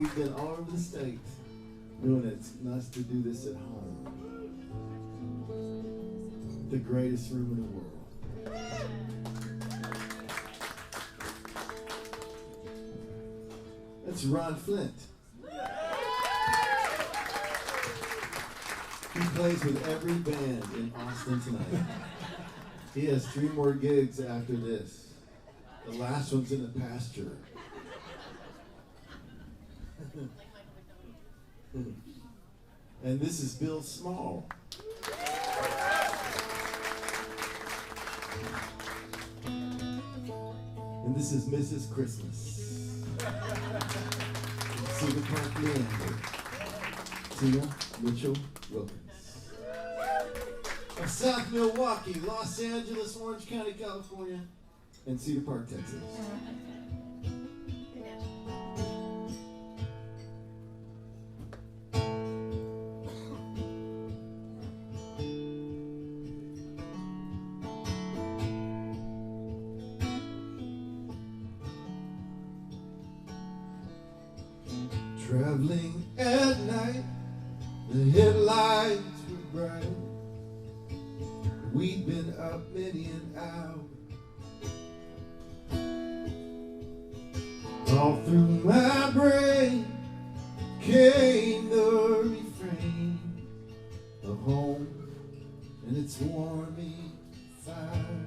We've been all over the states doing it. It's nice to do this at home. The greatest room in the world. That's Ron Flint. He plays with every band in Austin tonight. He has 3 more gigs after this. The last one's in the pasture. And this is Bill Small. And this is Mrs. Christmas. Cedar Park Leander. Tina Mitchell Wilkins. Of South Milwaukee, Los Angeles, Orange County, California, and Cedar Park, Texas. Traveling at night, the headlights were bright. We'd been up many an hour. All through my brain came the refrain of home and its warming fire.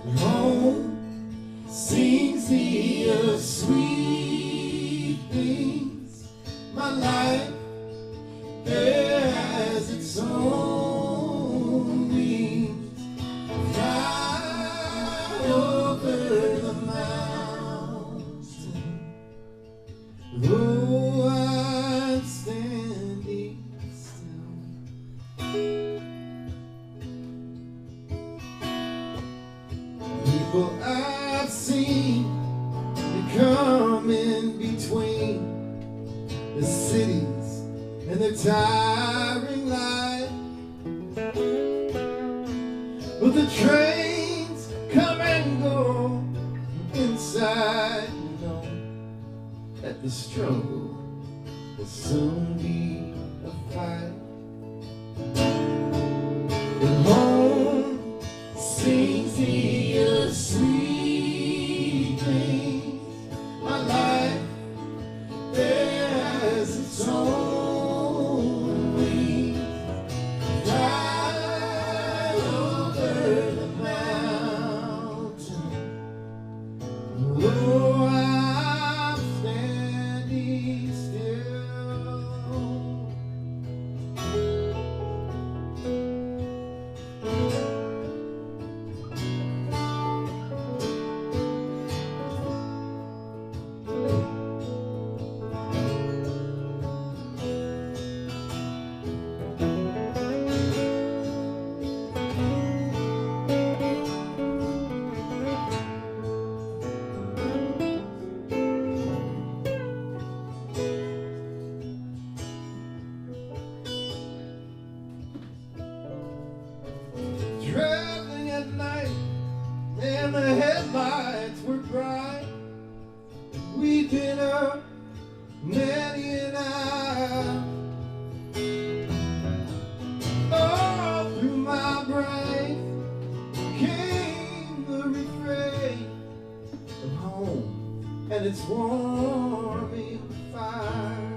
And home sings me of sweet things. My life has its own wings. Fly over the mountain. Oh, I'm standing still. People I've seen, they come in between the cities and their tiring life. But the trains come and go. Inside, you know that the struggle will soon be a fight. But home sings me a sweet things. My life has its own wings. Fly over the mountain. Oh, I'm standing still. Traveling at night, and the headlights were bright. We'd been up many an hour. All through my brain came the refrain of home and its warming fire.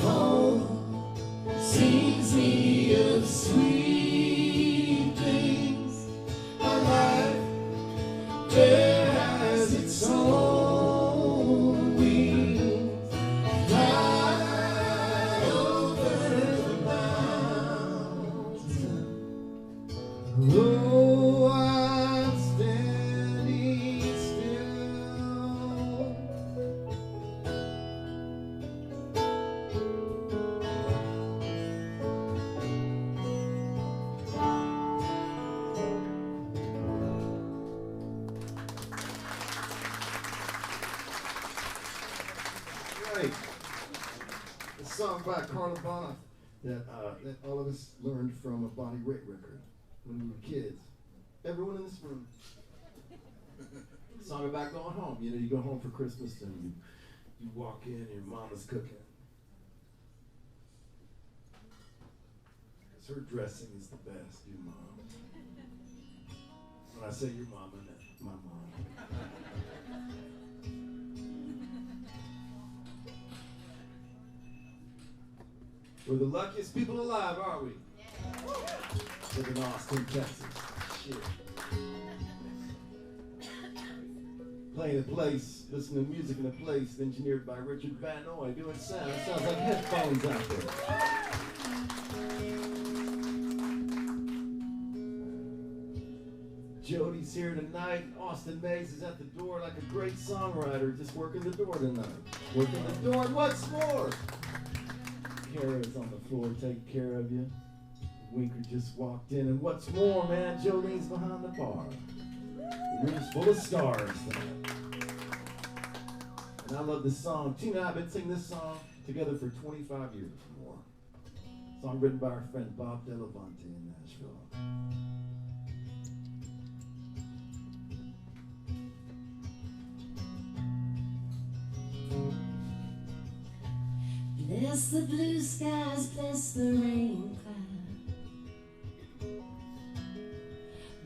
Home sings me of sweet things. My life has its own wings. Fly over the mountain. Oh, I'm standing still. Right. A song by Carla Bonoff that all of us learned from a Bonnie Raitt record when we were kids. Everyone in this room. Song about going home. You know, you go home for Christmas and you walk in and your mama's cooking. Because her dressing is the best, your mom. When I say your mom, I mean my mom. We're the luckiest people alive, aren't we? Yeah. Live in Austin, Texas. Shit. Playing a place, listening to music in a place engineered by Richard Van Noy, doing sound. It sounds like headphones out there. Jody's here tonight. Austin Mays is at the door like a great songwriter, just working the door tonight. Working the door, and what's more? Kara's on the floor taking care of you. Winker just walked in, and what's more, man, Jolene's behind the bar. The room's full of stars tonight. And I love this song. Tina and I have been singing this song together for 25 years or more. Song written by our friend Bob Delavante in Nashville. Bless the blue skies, bless the rain cloud,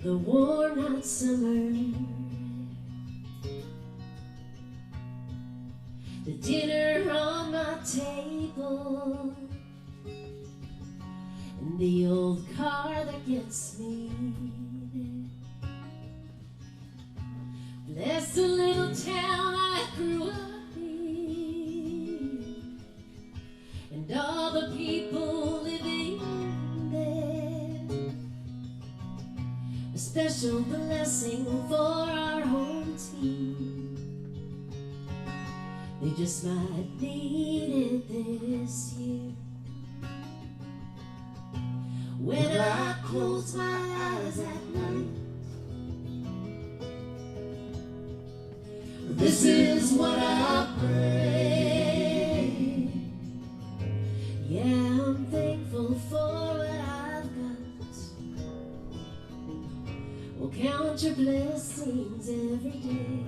the warm hot summer, the dinner on my table, and the old car that gets me there. Bless the little town I grew up and all the people living there. A special blessing for our home team. They just might need it this year. When I close my eyes at night, this is what I pray. Yeah, I'm thankful for what I've got. Well, count your blessings every day.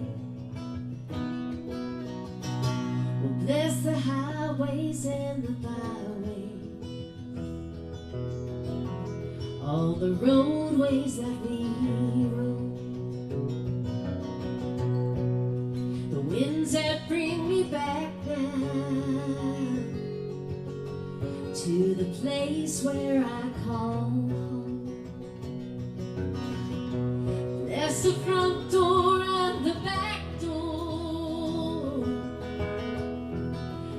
Well, bless the highways and the byways, all the roadways that we rode, the winds that bring me back now to the place where I call home. Bless the front door and the back door,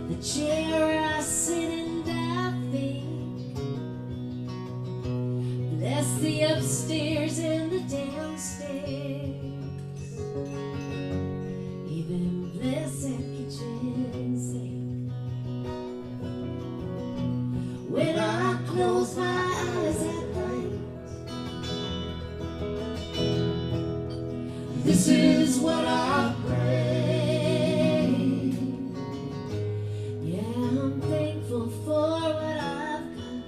the chair where I sit and I think. Bless the upstairs and the downstairs, even bless that kitchen sink. When I close my eyes at night, this is what I pray. Yeah, I'm thankful for what I've got.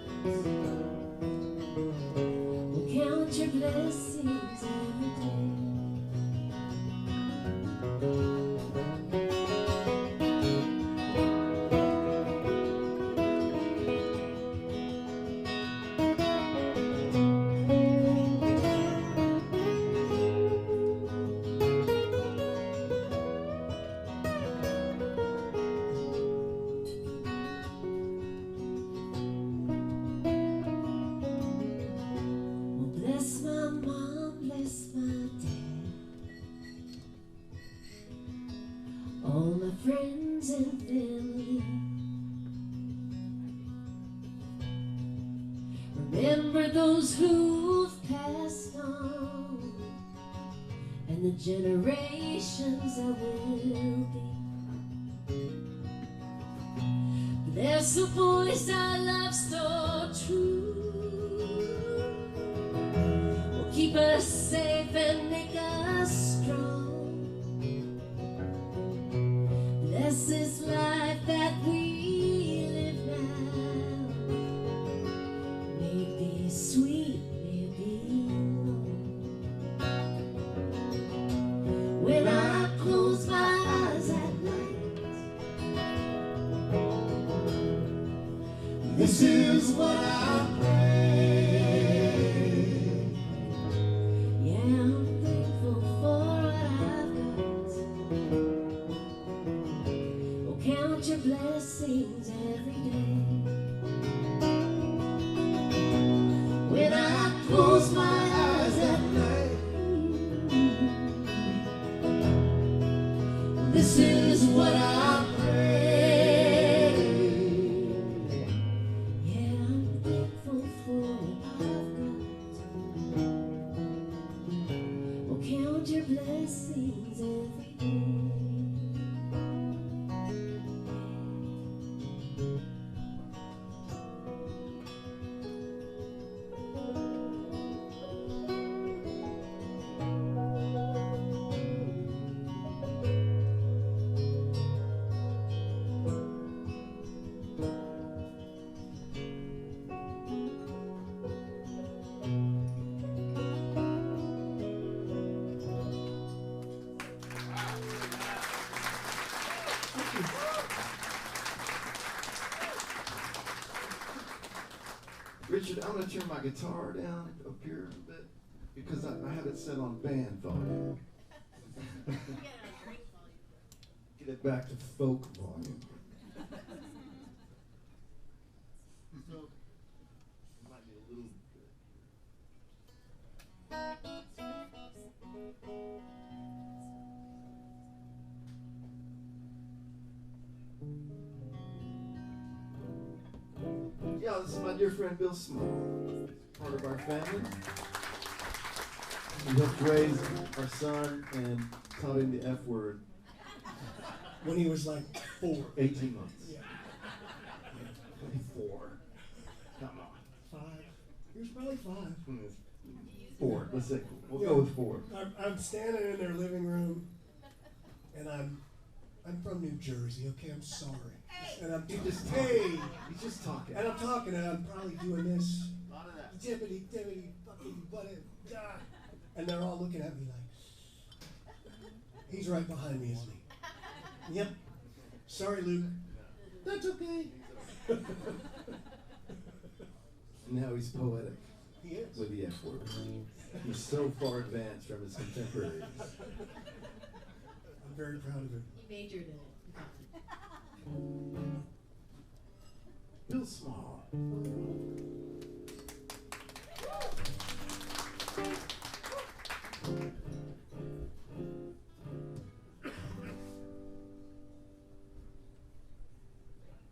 Well, count your blessings every day. Bless my mom, bless my dad, all my friends and family. Remember those who've passed on, and the generations that will be. Bless the boys I love so true, keep us safe and make us strong. Bless this life that we live now. May it be sweet, may it be long. When I This is what I pray. Yeah, I'm thankful for what I've got. Oh, count your blessings every day. When I close my eyes at night, this is what I pray. Yeah, I'm thankful for what I've got. Oh, count your blessings every day. Richard, I'm going to turn my guitar down up here a bit because I have it set on band volume. Get it back to folk volume. So, it might be a little Yeah, this is my dear friend Bill Small, part of our family. We helped raise our son and taught him the F word. When he was like 18 months. Yeah. 24. Come on. 5. He was probably 5. 4. Let's say we'll Yeah. go with 4. I'm standing in their living room, and I'm from New Jersey. Okay, I'm sorry. And I'm He's just He's just talking. and I'm talking, and I'm probably doing this. A lot of that. Dippity, dippity, fucking button. And they're all looking at me like, he's right behind me, isn't he? Yep. Sorry, Luke. That's okay. Now he's poetic He is. with the F word. He's so far advanced from his contemporaries. I'm very proud of him. He majored in it. Bill Small.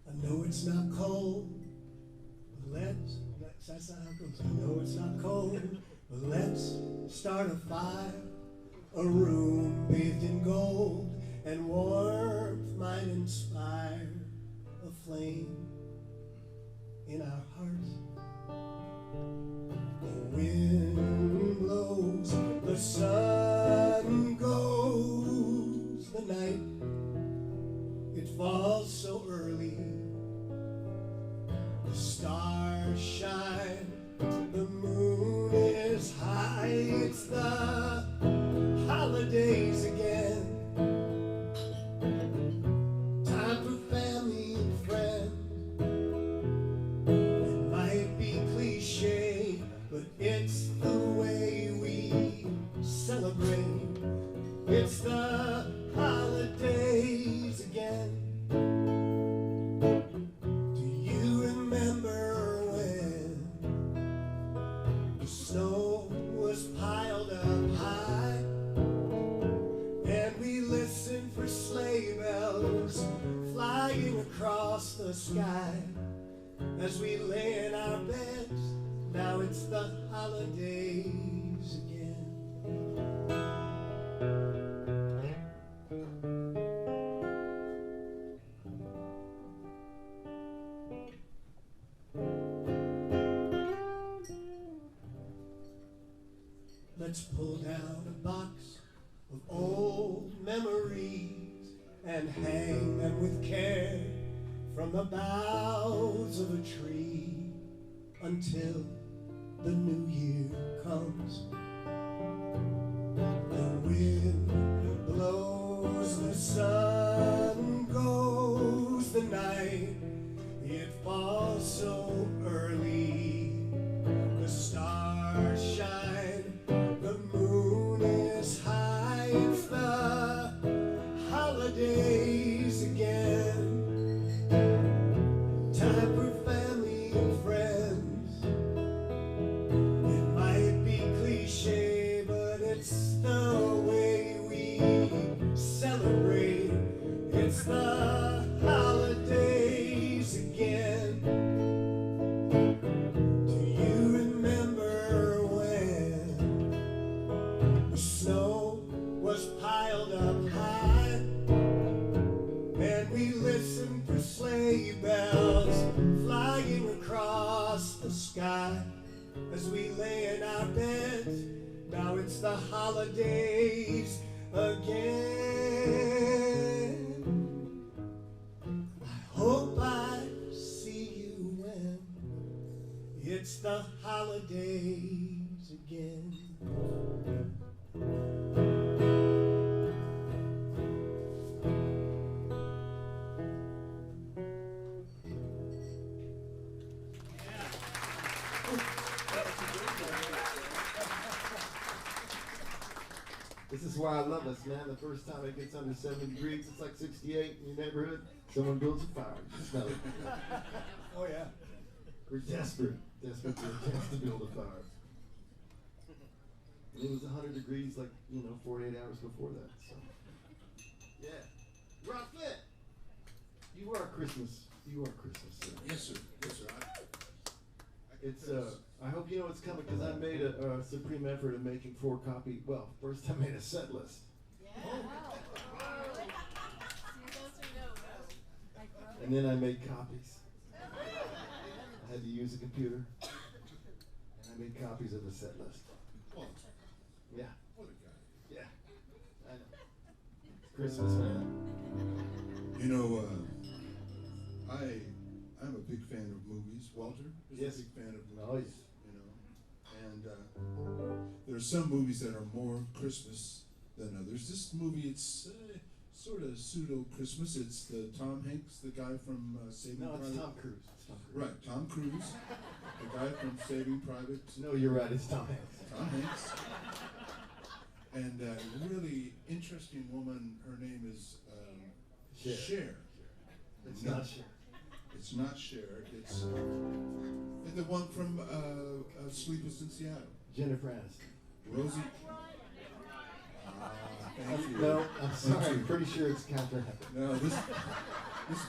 I know it's not cold, but that's not how it goes. I know it's not cold, but let's start a fire. A room bathed in gold and warmth might inspire a flame in our hearts. The wind blows, the sun goes, the night, it falls so early. The stars shine, the moon is high, it's the holidays again. Time for family and friends. It might be cliche, but it's the way we celebrate. It's the holidays again. Do you remember when the snow was piled up high? And we listened for sleigh bells flying across the sky. As we lay in our beds, now it's the holidays again. Let's pull down a box of old memories and hang them with care from the boughs of a tree until the new year comes. The wind blows, the sun goes, the night, It falls so early, the stars shine, the moon is high, it's the holidays again. Time for family and friends. It might be cliche, but it's the way we celebrate. It's the holidays again. Do you remember when the snow was piled up high and we listened for sleigh bells flying across the sky as we lay in our beds? Now it's the holidays again. I hope I see you when it's the holidays again. This is why I love us, man. The first time it gets under 70 degrees, it's like 68 in your neighborhood. Someone builds a fire. You just smell it. Oh yeah. We're desperate for a chance to build a fire. And it was 100 degrees, like, 48 hours before that. So, yeah. Rob Flint, you are Christmas. You are Christmas, sir. Yes, sir. Yes, sir. It's I hope you know it's coming because I made a supreme effort of making 4 copies. Well, first I made a set list. And then I made copies. I had to use a computer. And I made copies of the set list. Walt, Yeah, what a guy. yeah. I know. It's Christmas, man. You know, I'm a big fan of movies. Walter is Yes. a big fan of movies. Oh, yes. You know, and there are some movies that are more Christmas than others. This movie, it's sort of pseudo-Christmas. It's the Tom Hanks, the guy from Saving No, Private. it's Tom Cruise. It's Tom Cruise. Right, Tom Cruise, the guy from Saving Private. No, you're right. It's Tom Hanks. Tom Hanks. And a really interesting woman, her name is Cher. Cher. It's No, not Cher. It's not Cher. It's the one from Sleepless in Seattle. Jennifer Aniston. Rosie. Thank you. No, I'm Thank sorry. you. I'm pretty sure it's counter-happened. No, this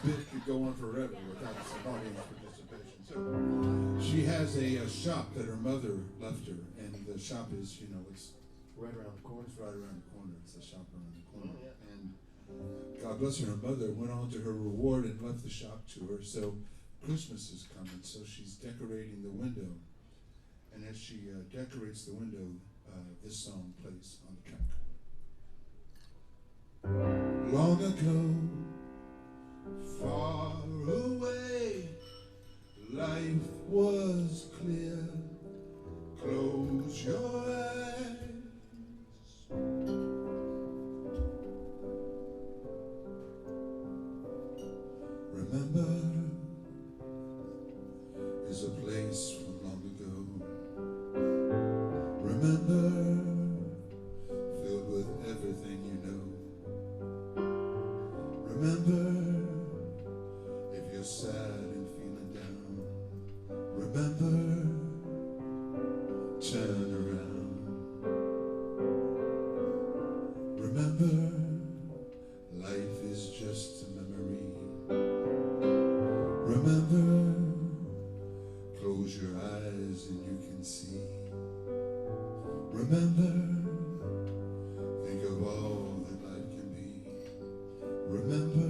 bit could go on forever without some audience participation. So she has a shop that her mother left her, and the shop is, it's Right around the corner. It's right around the corner. It's the shop around the corner. Oh, yeah. And God bless her, her mother went on to her reward and left the shop to her. So Christmas is coming, so she's decorating the window. And as she decorates the window, this song plays on the track. Long ago, far away, life was clear. Close your eyes. Remember is a place from long ago. Remember, filled with everything you know. Remember, if you're sad and feeling down. Remember, turn around. Remember, life is just a memory. Remember, close your eyes and you can see. Remember, think of all that life can be. Remember,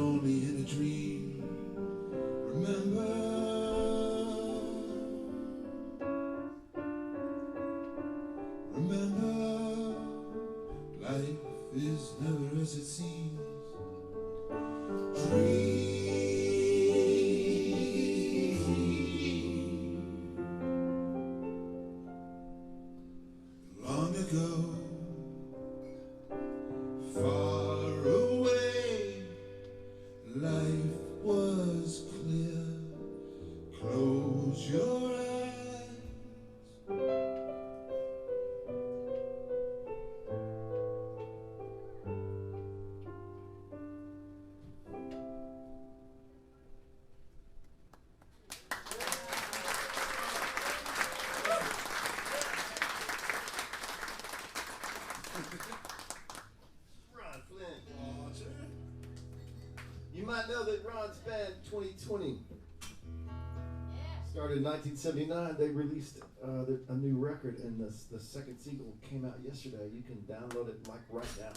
only in a dream. Remember, life is never as it seems. Dream. Long ago, far away, life was clear. Close your eyes. Ron Flynn. You might know that Ron's band 2020 started in 1979. They released a new record, and the second single came out yesterday. You can download it like right now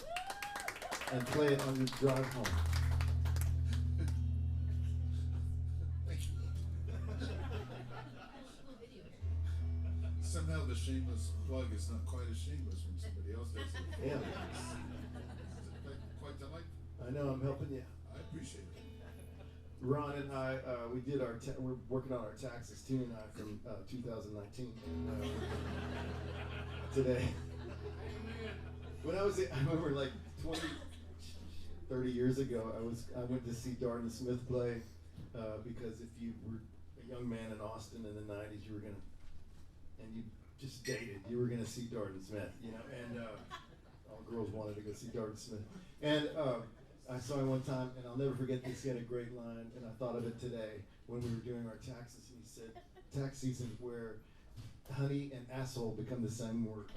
and play it on your drive home. Somehow the shameless plug is not quite as shameless when somebody else does it. Yeah, Quite delightful. I know. I'm helping you. I appreciate it. Ron and I, we did we're working on our taxes, Tina and I, from 2019 today. When I remember like 30 years ago, I went to see Darden Smith play because if you were a young man in Austin in the 90s, you were gonna, and you just dated, you were gonna see Darden Smith, you know, and all girls wanted to go see Darden Smith. And I saw him one time, and I'll never forget this. He had a great line, and I thought of it today when we were doing our taxes. And he said, "Tax season where honey and asshole become the same word."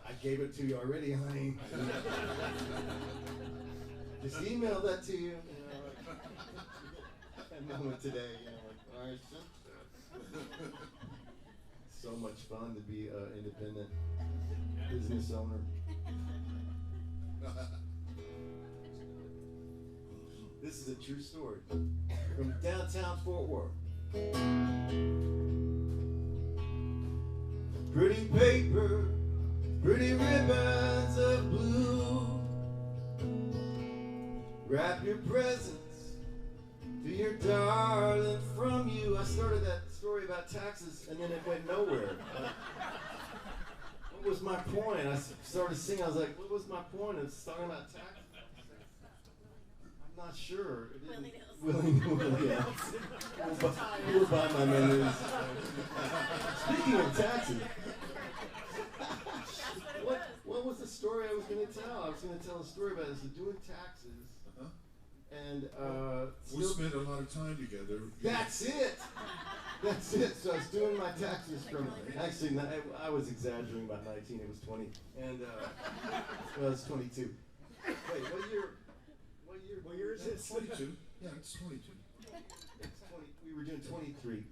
I gave it to you already, honey. Just email that to you. You know, like, that moment today. You know, like, all right, so much fun to be an independent business owner. This is a true story from downtown Fort Worth. Pretty paper, pretty ribbons of blue. Wrap your presents to your darling from you. I started that story about taxes and then it went nowhere. What was my point? I started singing. I was like, what was my point? It's talking about taxes. I'm not sure. Willie else. You were by my memories. Speaking of taxes, what was the story I was going to tell? I was going to tell a story about this, doing taxes. And we spent a lot of time together. That's it. That's it. So I was doing my taxes from, actually, I was exaggerating about 19. It was 20. And well, it's 22. Wait, what year is it? 22. Yeah, it's 22. It's 20. We were doing 23.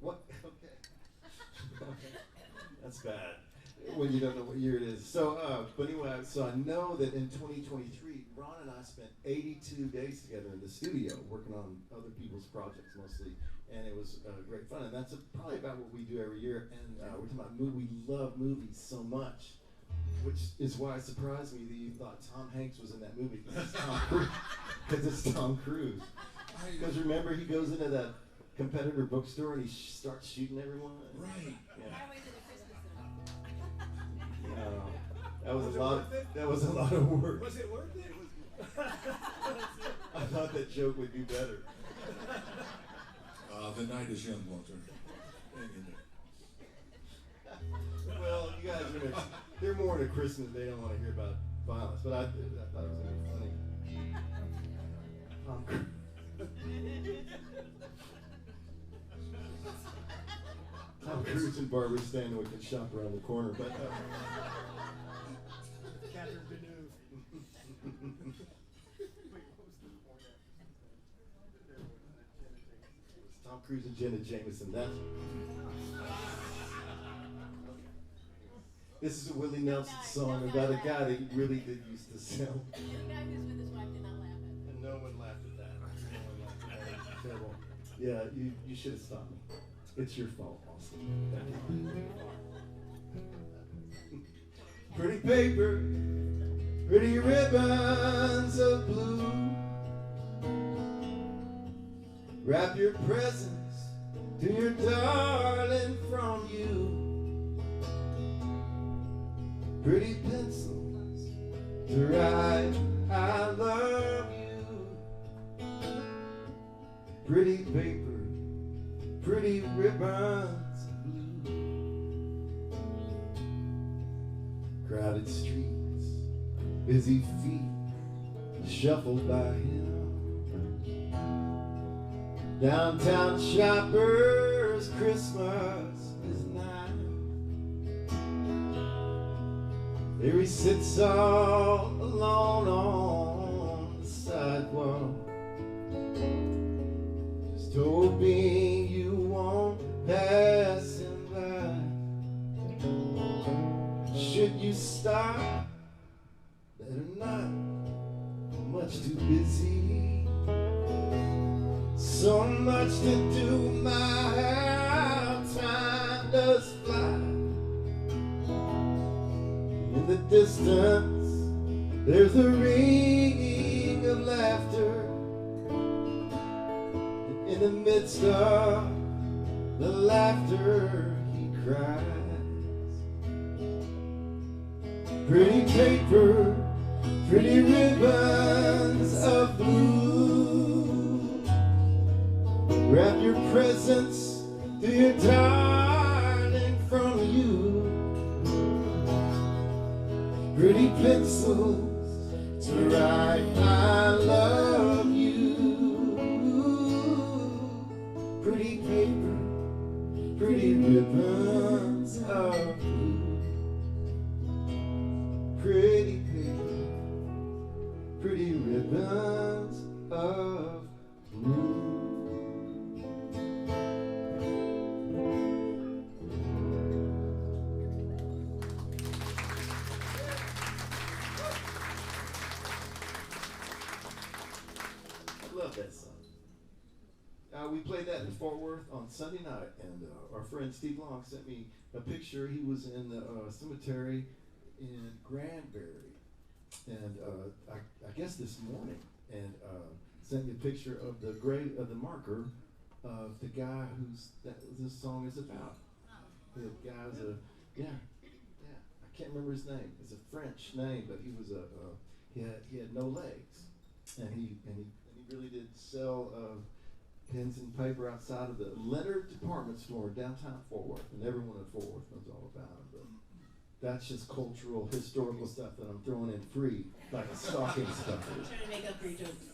What? Okay. That's bad when you don't know what year it is. So, but anyway, so I know that in 2023, Ron and I spent 82 days together in the studio working on other people's projects mostly, and it was great fun. And that's probably about what we do every year. And we're talking about we love movies so much, which is why it surprised me that you thought Tom Hanks was in that movie because it's Tom Cruise. Because remember, he goes into that competitor bookstore and he starts shooting everyone. Right. Yeah. That was a lot. That was a lot of work. Was it worth it? I thought that joke would do better. The night is young, Walter. Hang in there. Well, you guys are they're more into Christmas. They don't want to hear about violence, but I thought it was going to be funny. Tom Cruise and Barbara Stanwyck can shop around the corner, but Catherine Deneuve. Tom Cruise and Jenna Jameson. This is a Willie Nelson song about a guy that really did used to sell. The guy who's with his wife tonight. Yeah, you should have stopped me. It's your fault, Austin. Pretty paper, pretty ribbons of blue. Wrap your presents to your darling from you. Pretty pencils to write I love you. Pretty paper, pretty ribbons of blue. Crowded streets, busy feet shuffled by him. Downtown shoppers, Christmas is nigh. There he sits all alone on the sidewalk, just hoping you won't pass him by. Should you stop? Better not, much too busy. So much to do, my how time does fly. In the distance, there's a ringing of laughter. And in the midst of the laughter, he cries. Pretty paper, pretty ribbons of blue. Wrap your presents to your darling from you. Pretty pencils to write I love you. Pretty paper, pretty ribbons of blue. Pretty paper, pretty ribbons of blue. That song. We played that in Fort Worth on Sunday night, and our friend Steve Long sent me a picture. He was in the cemetery in Granbury, and I guess this morning, and sent me a picture of the grave of the marker of the guy this song is about. The guy's I can't remember his name. It's a French name, but he was he had no legs, and he really did sell pens and paper outside of the Leonard department store downtown Fort Worth, and everyone in Fort Worth knows all about him. But that's just cultural, historical stuff that I'm throwing in free, like a stocking stuffer. I'm trying to make up for your jokes.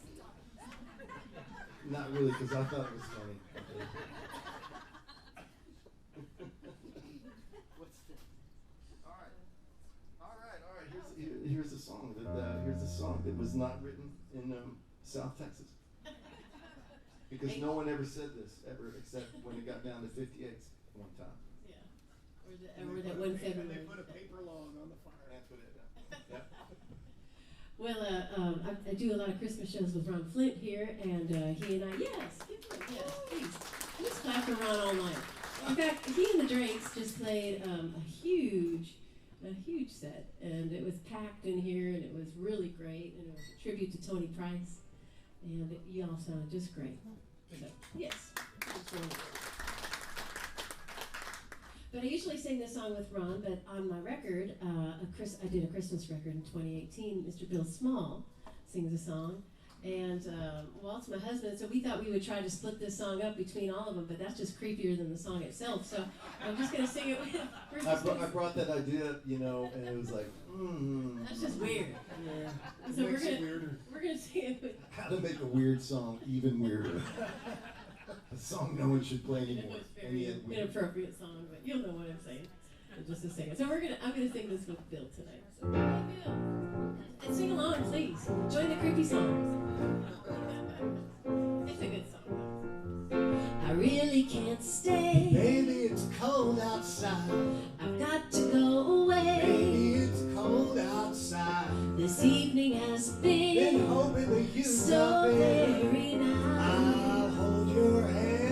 Not really, because I thought it was funny. What's this? All right. Here's a song that was not written in South Texas. Because no one ever said this, ever, except when it got down to 58 one time. Yeah. Or that one February. And they put a paper log on the fire. That's what it did. Well, I do a lot of Christmas shows with Ron Flint here, and he and I, yes, please. Let's clap for Ron all night. In fact, he and the Drakes just played a huge set, and it was packed in here, and it was really great, and it was a tribute to Tony Price, and you all sounded just great. So, yes. But I usually sing this song with Ron, but on my record, I did a Christmas record in 2018. Mr. Bill Small sings a song, and Walt's my husband, so we thought we would try to split this song up between all of them, but that's just creepier than the song itself, so I'm just going to sing it with I brought that idea, and it was like, That's just weird. Yeah. So we're gonna sing it with How to make a weird song even weirder. A song no one should play anymore. It was very inappropriate song, but you'll know what I'm saying in just a second. So I'm gonna sing this with Bill tonight. So hey, Bill, and sing along, please. Join the creepy songs. It's a good song. I really can't stay. Baby, it's cold outside. I've got to go away. Baby, it's cold outside. This evening has been Been hoping that you'd so stop in. very nice. I'll hold your hand.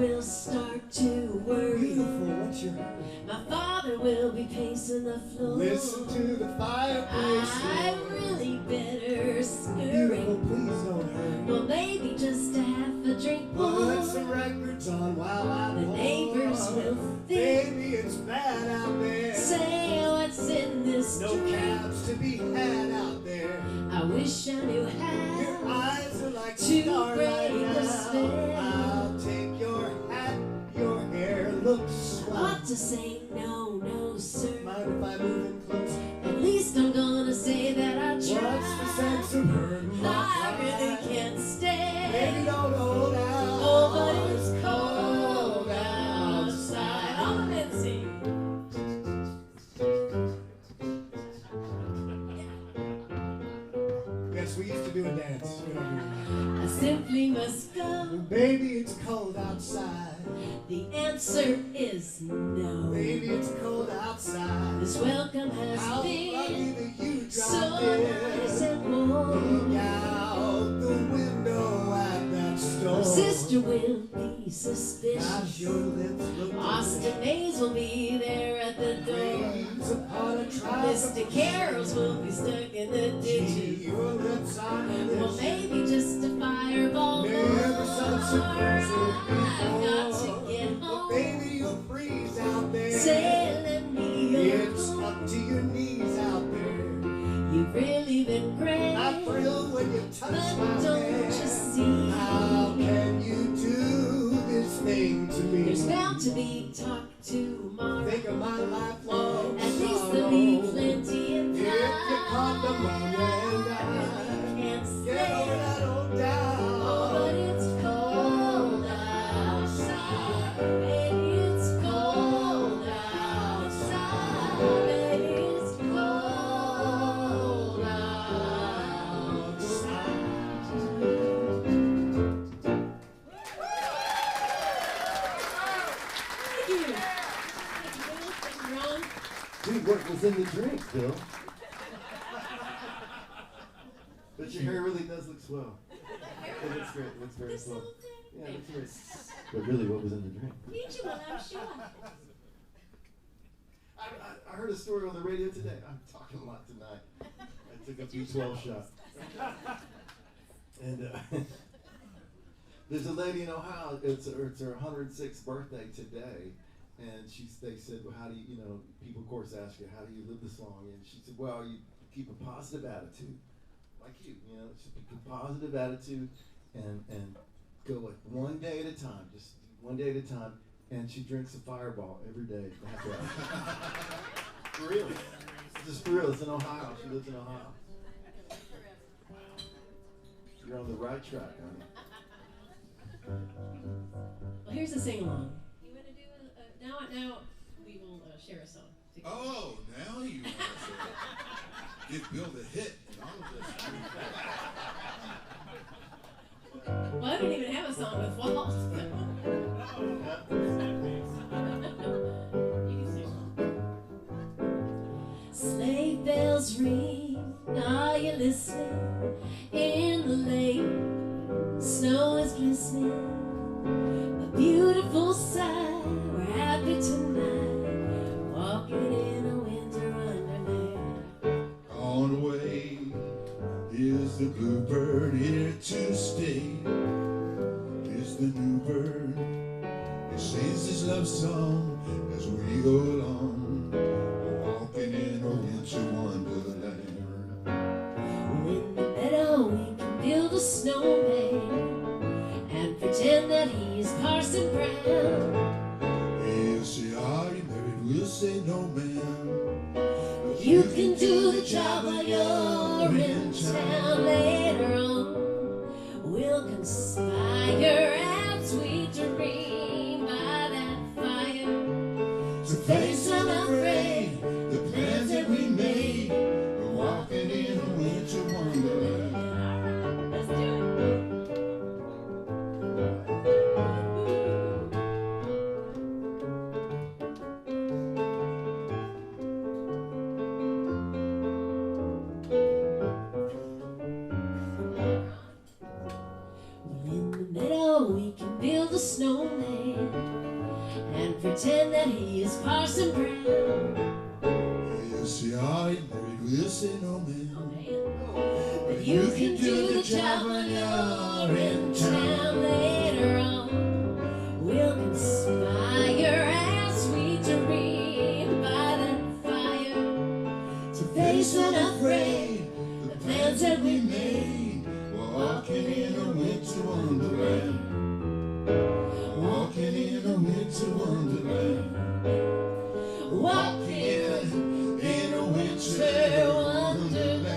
will start to worry. Beautiful, what's your hurry? My father will be pacing the floor. Listen to the fireplace. I really better Beautiful, scurry. please don't hurry. Well, maybe just a half a drink more. Put some records on while I The pour. neighbors will think, Baby, it's bad out there. say what's in this No drink. cabs to be had out there. I wish I knew Your how eyes are like to starlight break the now. spell. I'll take your hat, your hair looks swell. ought to say no, no, sir. Mind if I move in close? At least I'm gonna say that I What's the tried. sense of hurting my I really pride? can't stay. Baby, don't hold out. Oh, but it's cold outside. All the men sing. Yes, we used to do a dance. We don't do it I simply must now. go. Baby, it's cold outside. The answer is no. Baby, it's cold outside. This welcome has How lucky been that you so dropped nice in. and warm. Look out the window at that store. My sister will be Gosh, suspicious. your lips look Austin Mays will be there at the door. Rains upon a tropical Mr. Carols will be stuck in the Gee, ditches. your lips are Well, delicious. maybe just a fireball more. Never such a person I've got before. to get But home. baby, you'll freeze out there. Say, let me It's alone. up to your knees out there. You've really been great, I thrill when you touch but my don't hand. you see? How can you do this thing to me? There's bound to be talk tomorrow. Think of my lifelong At least sorrow. there'll be plenty of If you caught the time. moment and I Can't get over stay. that old doubt. Oh, but it's cold outside. Baby, it's cold outside. Baby, it's cold outside. Thank you. Thank you, Bill. Thank you, Ron. Dude, what was in the drink, Bill? But your hair really does look swell. It looks great. It looks very This swell. little thing. Yeah, it Thank looks you. great. But really, what was in the drink? Meet you when I'm sure. I heard a story on the radio today. I'm talking a lot tonight. I took a B12 shot. And there's a lady in Ohio. It's her 106th birthday today, and they said, well, how do you, people of course ask you, how do you live this long? And she said, well, you keep a positive attitude, like you, just keep a positive attitude, and go like one day at a time, just one day at a time. And she drinks a Fireball every day. For real. Just for real. It's in Ohio. She lives in Ohio. You're on the right track, honey. Well, here's a sing along. You want to do now we will share a song together. Oh, now you want to give Bill the hit and all of this. Well, I don't even have a song with Walt. You can sing along. Sleigh bells ring, are you listening? In the lane, snow is glistening. A beautiful sight, we're happy tonight, walking in a winter wonderland. On the way is the bluebird here to stay. Is the new bird. He sings his love song as we go along, walking in a winter wonderland. In the meadow we can build a snowman and pretend that he's Parson Brown. He'll say, are you married? We'll say, no, ma'am. You can do the job while you're in town. Later on, we'll conspire and sweet dream by that fire. To face unafraid the plans that we made, walking in a winter wonderland. Alright, let's do it. In the meadow we can build a snowman pretend that he is Parson Brown. You see, I will say no man. Oh, man. But you can do the job when you're in town later on. Wilkins spire as we dream by that fire to face unafraid the plans that we made. Walking in a winter wonderland. Walking in a winter wonderland. Walking in a winter wonderland.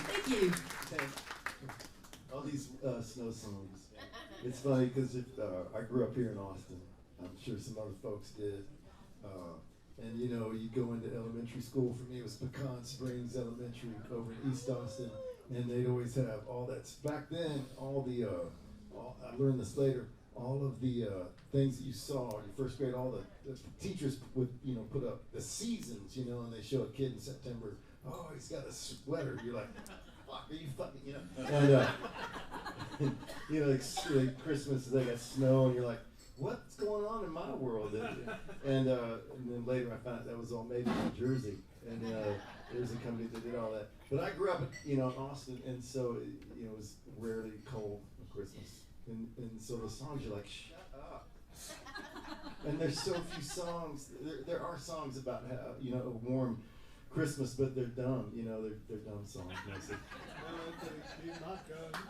Thank you. All these snow songs. It's funny because I grew up here in Austin. I'm sure some other folks did. And you know, you go into elementary school. For me, it was Pecan Springs Elementary over in East Austin, and they'd always have all that. Back then, I learned this later. All of the things that you saw in your first grade, all the teachers would, you know, put up the seasons, you know, and they show a kid in September. Oh, he's got a sweater. You're like, fuck, are you fucking, you know? And you know, like Christmas, they got snow, and you're like, what's going on in my world? And then later I found out that was all made in New Jersey, and there's a company that did all that. But I grew up, you know, in Austin, and so you know, it was rarely cold on Christmas, and so the songs you're like, shut up. And there's so few songs. There are songs about how, you know, a warm Christmas, but they're dumb. You know, they're dumb songs. Mostly.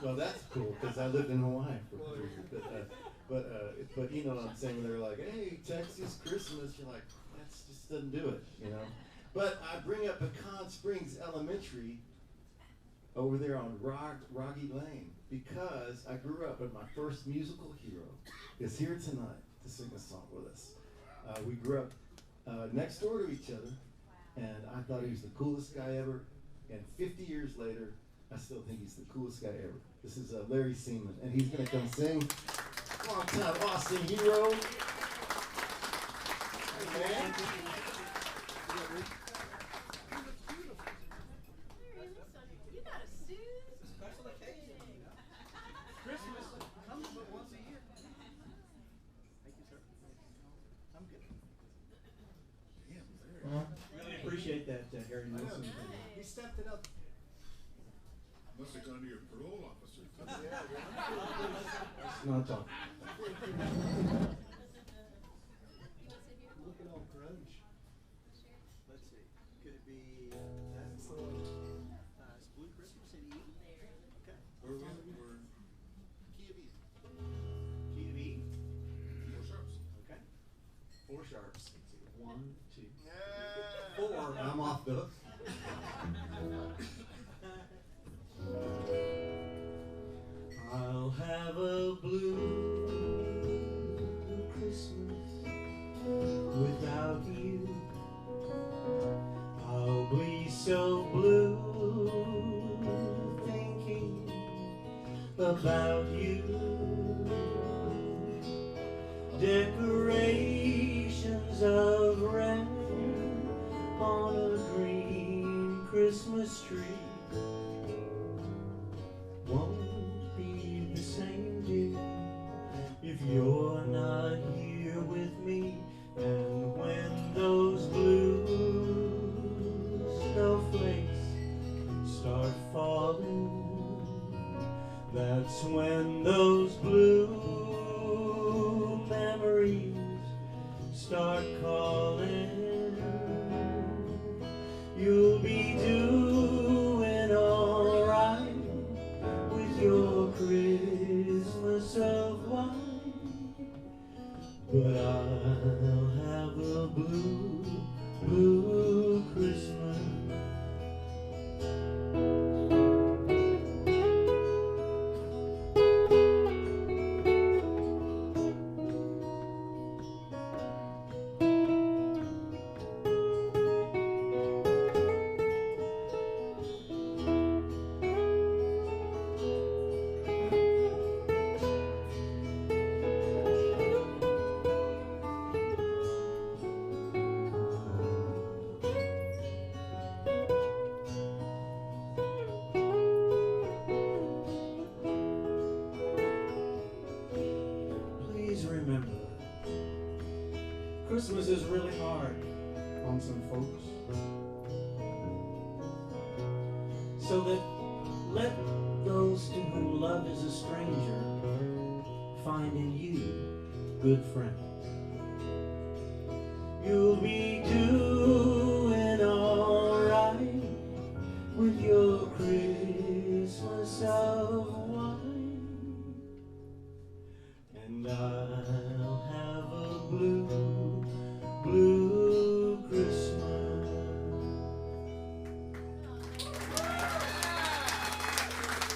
Well, that's cool because I lived in Hawaii for 3 years. But you know what I'm saying? They're like, hey, Texas Christmas. You're like, that just doesn't do it, you know. But I bring up Pecan Springs Elementary over there on Roggy Lane because I grew up and my first musical hero is here tonight to sing a song with us. We grew up next door to each other, and I thought he was the coolest guy ever. And 50 years later, I still think he's the coolest guy ever. This is Larry Seaman, and he's going to come sing. Long-time Austin hero. Hey, man. You got a suit? Special occasion. Christmas comes but once a year. Thank you, sir. I'm good. Really appreciate that, Harry Nelson. He stepped it up. Must have gone to your parole officer. Not talking. Look at all grunge. Let's see. Could it be that's it's Blue Christmas in E? Okay. Or key of E. Key of E. 4 sharps. Okay. 4 sharps. 1, 2, Yeah. 4. I'm off the hook. I'll have a blue Christmas without you. I'll be so blue thinking about you. Decorations of red on a green Christmas tree won't be the same, dear, if you're not here with me. And when those blue snowflakes start falling, that's when those blue memories start calling. You'll be doing all right with your Christmas of wine, but I'll have a blue, blue Christmas. remember, Christmas is really hard on some folks. So that let those to whom love is a stranger find in you good friends. You'll be doing all right with your Christmas of wine, and I'll have a blue, blue Christmas.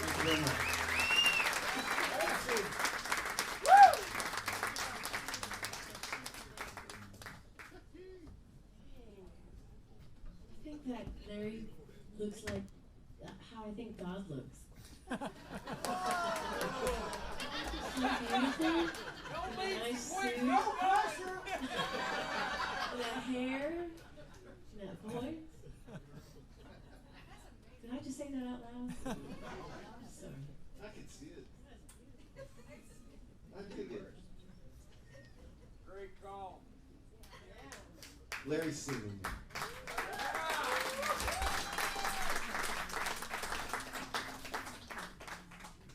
Thank you very much. I think that Larry looks like how I think God looks. Like anything? A nice suit. That hair. That voice. Did I just say that out loud? Sorry. I can see it. I dig it. Great call. Larry's singing.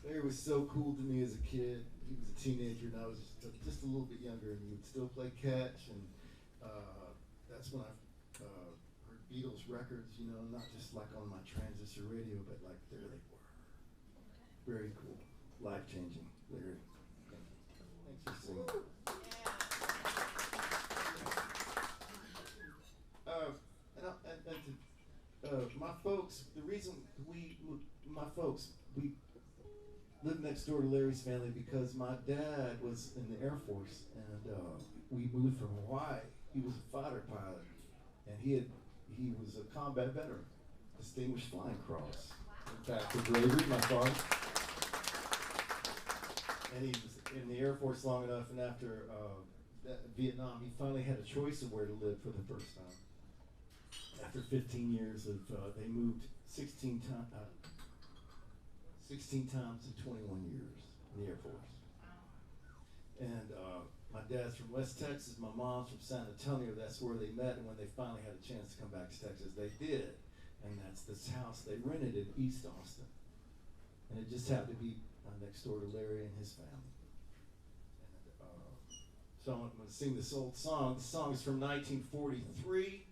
Larry was so cool to me as a kid. He was a teenager, and I was just a little bit younger, and he would still play catch, and that's when I heard Beatles records, you know, not just like on my transistor radio, but like there they were. Very cool. Life-changing, Larry. Thanks for singing. My folks, the reason we lived next door to Larry's family because my dad was in the Air Force, and we moved from Hawaii. He was a fighter pilot, and he was a combat veteran, Distinguished Flying Cross. In fact, for bravery, my father. And he was in the Air Force long enough, and after Vietnam, he finally had a choice of where to live for the first time. After 15 years of, they moved 16 times in 21 years in the Air Force. And my dad's from West Texas, my mom's from San Antonio. That's where they met, and when they finally had a chance to come back to Texas, they did. And that's this house they rented in East Austin. And it just happened to be next door to Larry and his family. And so I'm going to sing this old song. The song is from 1943.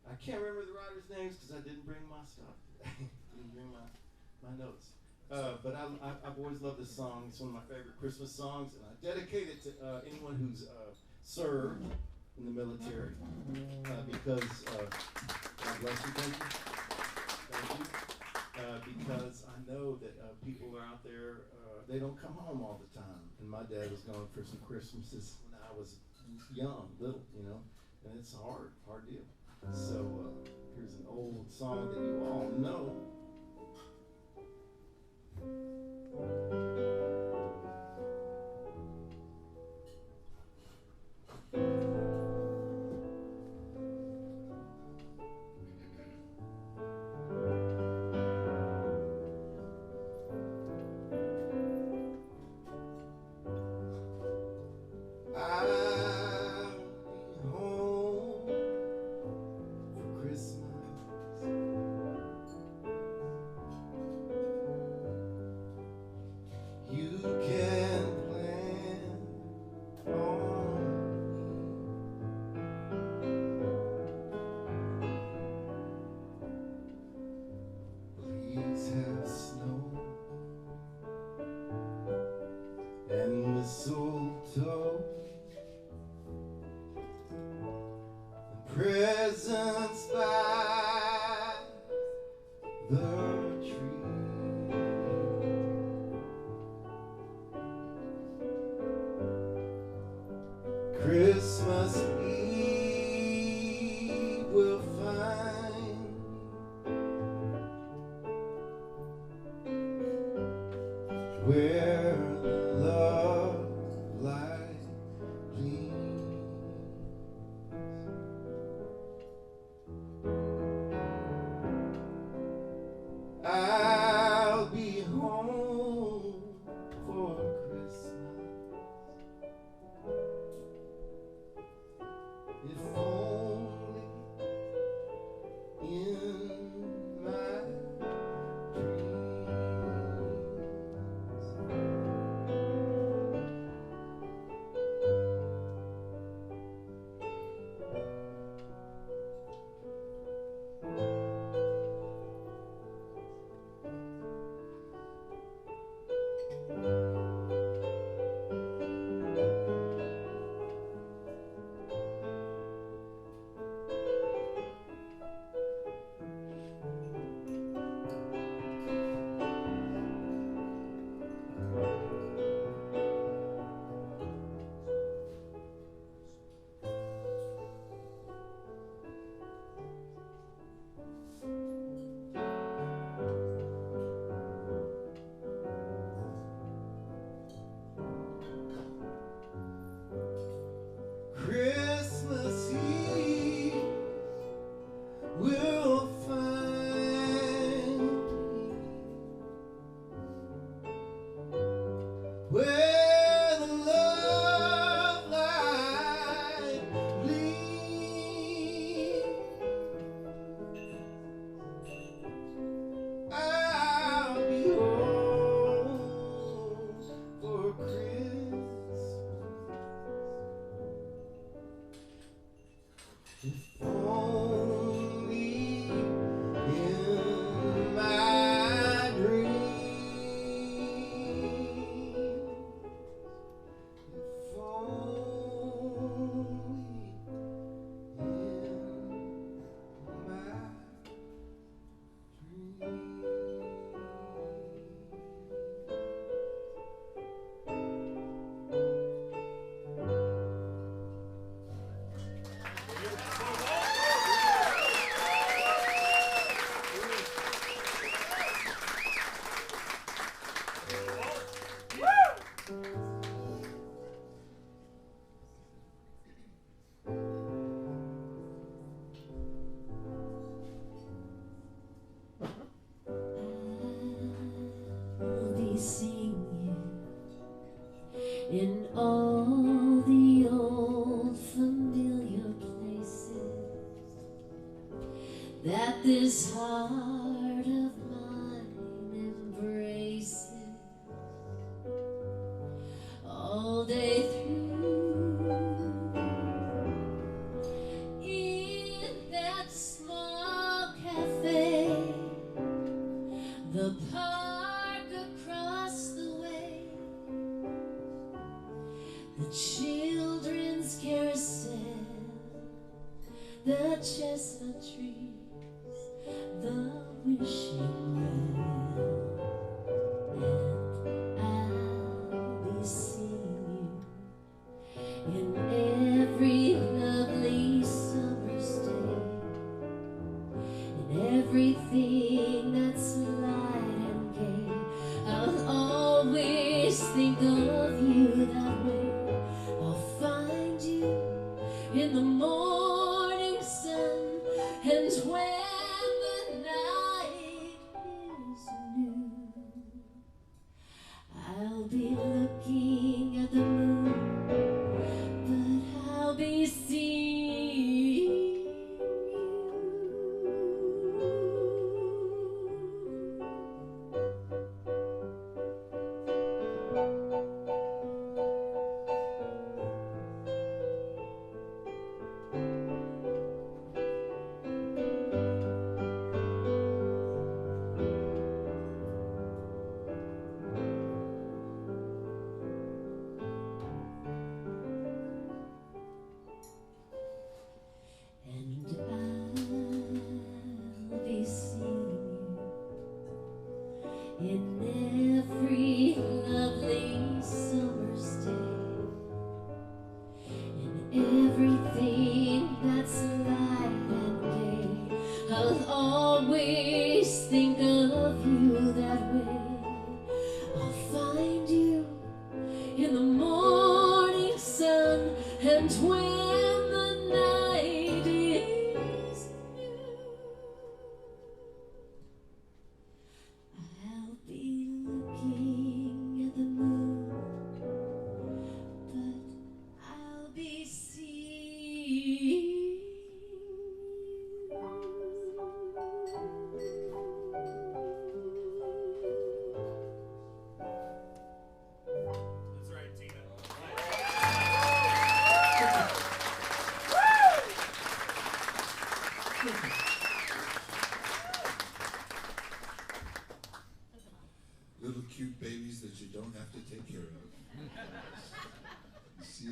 I can't remember the writers' names because I didn't bring my stuff today. Didn't bring my notes. But I've always loved this song. It's one of my favorite Christmas songs, and I dedicate it to anyone who's served in the military because, God bless you, thank you. Because I know that people are out there, they don't come home all the time. And my dad was gone for some Christmases when I was young, little, you know, and it's a hard deal. So here's an old song that you all know. Presents by the tree. Christmas Eve will find where the love light gleams. I'll be home for Christmas. if only in my dreams. Christmas Eve will find me where the love light gleams. I'll be home for Christmas. If only in my dreams. If only in my I'll be singing in all the old familiar places that this heart of mine embraces all day through. In that small cafe, the park across the way, the children's carousel, the chestnut trees, the wishing well, and I'll be seeing you in every lovely summer's day, in everything that's light and gay. I'll always think of you that way. I'll find you in the morning sun, and when the night is new, I'll be looking at the moon, but I'll be seeing you. And I'll be seeing you in every lovely summer's day, in everything that's light and gay. I'll always think of you that way. I'll find you in the morning sun, and when the night is new, I'll be looking at the moon, but I'll be seeing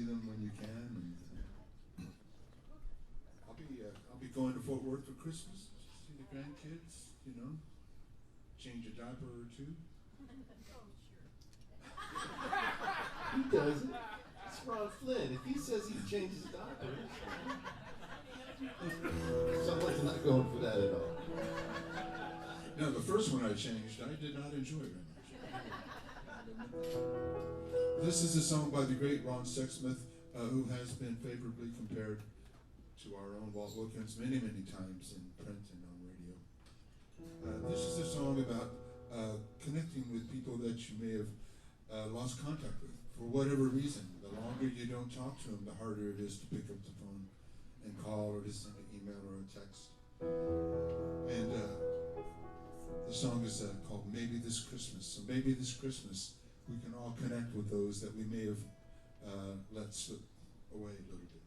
see them when you can. And I'll be going to Fort Worth for Christmas. See the grandkids. You know, change a diaper or two. He doesn't. It's Ron Flynn. If he says he changes diapers, someone's not going for that at all. Now, the first one I changed, I did not enjoy very much. This is a song by the great Ron Sexsmith, who has been favorably compared to our own Walt Wilkins many, many times in print and on radio. This is a song about connecting with people that you may have lost contact with for whatever reason. The longer you don't talk to them, the harder it is to pick up the phone and call or to send an email or a text. And the song is called Maybe This Christmas. So maybe this Christmas we can all connect with those that we may have let slip away a little bit.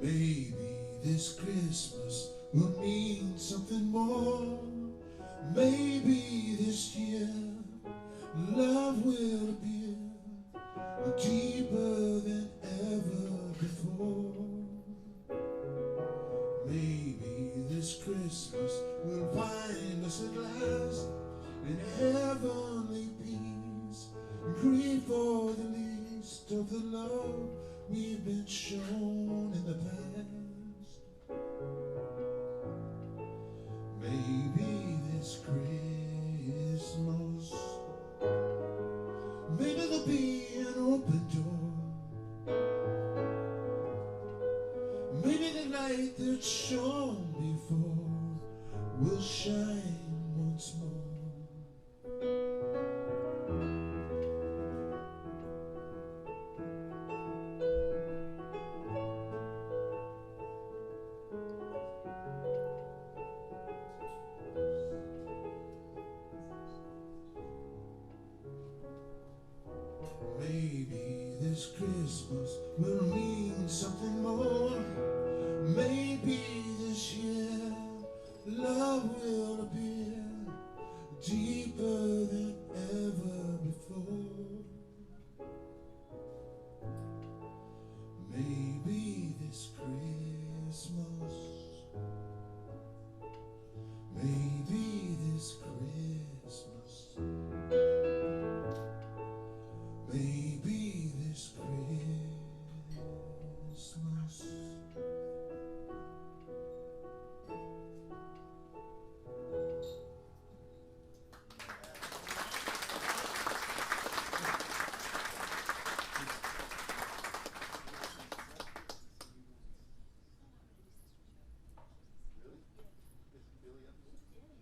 Maybe this Christmas will mean something more. Maybe this year love will appear deeper than ever before. Maybe this Christmas will find us at last in heavenly peace, grief for the least of the love we've been shown in the past. Maybe this Christmas, maybe there'll be an open door. Maybe the light that shone before will shine once more. Maybe this Christmas will mean something more. Maybe this year love will appear deeper than ever before. Maybe this Christmas, maybe this Christmas, maybe this Christmas.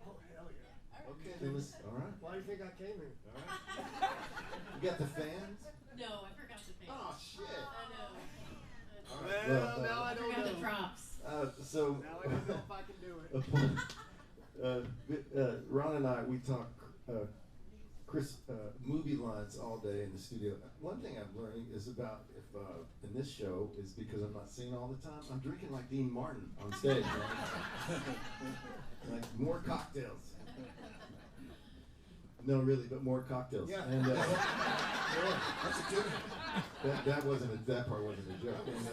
Oh, hell yeah. Okay, then let's, all right. Why do you think I came here? All right. You got the fans? No, I forgot the thing. Oh, shit. I know. All Well, right. now I I don't forgot the know. props. So, Now I don't know if I can do it. Ron and I, we talk movie lines all day in the studio. One thing I'm learning is about in this show is because I'm not singing all the time. I'm drinking like Dean Martin on stage, man. Like more cocktails. No, really, but more cocktails. Yeah. And That's a good that part wasn't a joke. And,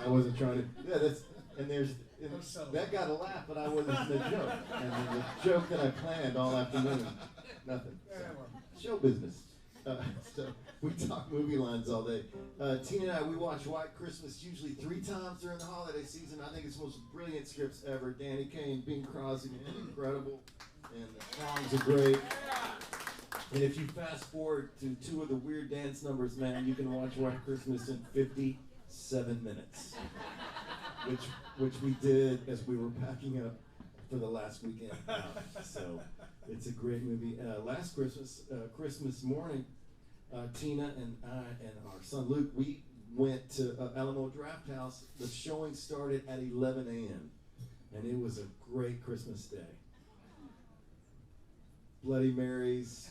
I wasn't trying to. Yeah, that's and there's and that got a laugh, but I wasn't the joke. And the joke that I planned all afternoon, nothing. Show business. So we talk movie lines all day. Tina and I, we watch White Christmas usually 3 times during the holiday season. I think it's the most brilliant scripts ever. Danny Kaye, Bing Crosby, incredible, and the songs are great. And if you fast forward to 2 of the weird dance numbers, man, you can watch White Christmas in 57 minutes, which we did as we were packing up for the last weekend. So it's a great movie. Last Christmas, Christmas morning, Tina and I and our son Luke, we went to Alamo Draft House. The showing started at 11 a.m. and it was a great Christmas day. Bloody Marys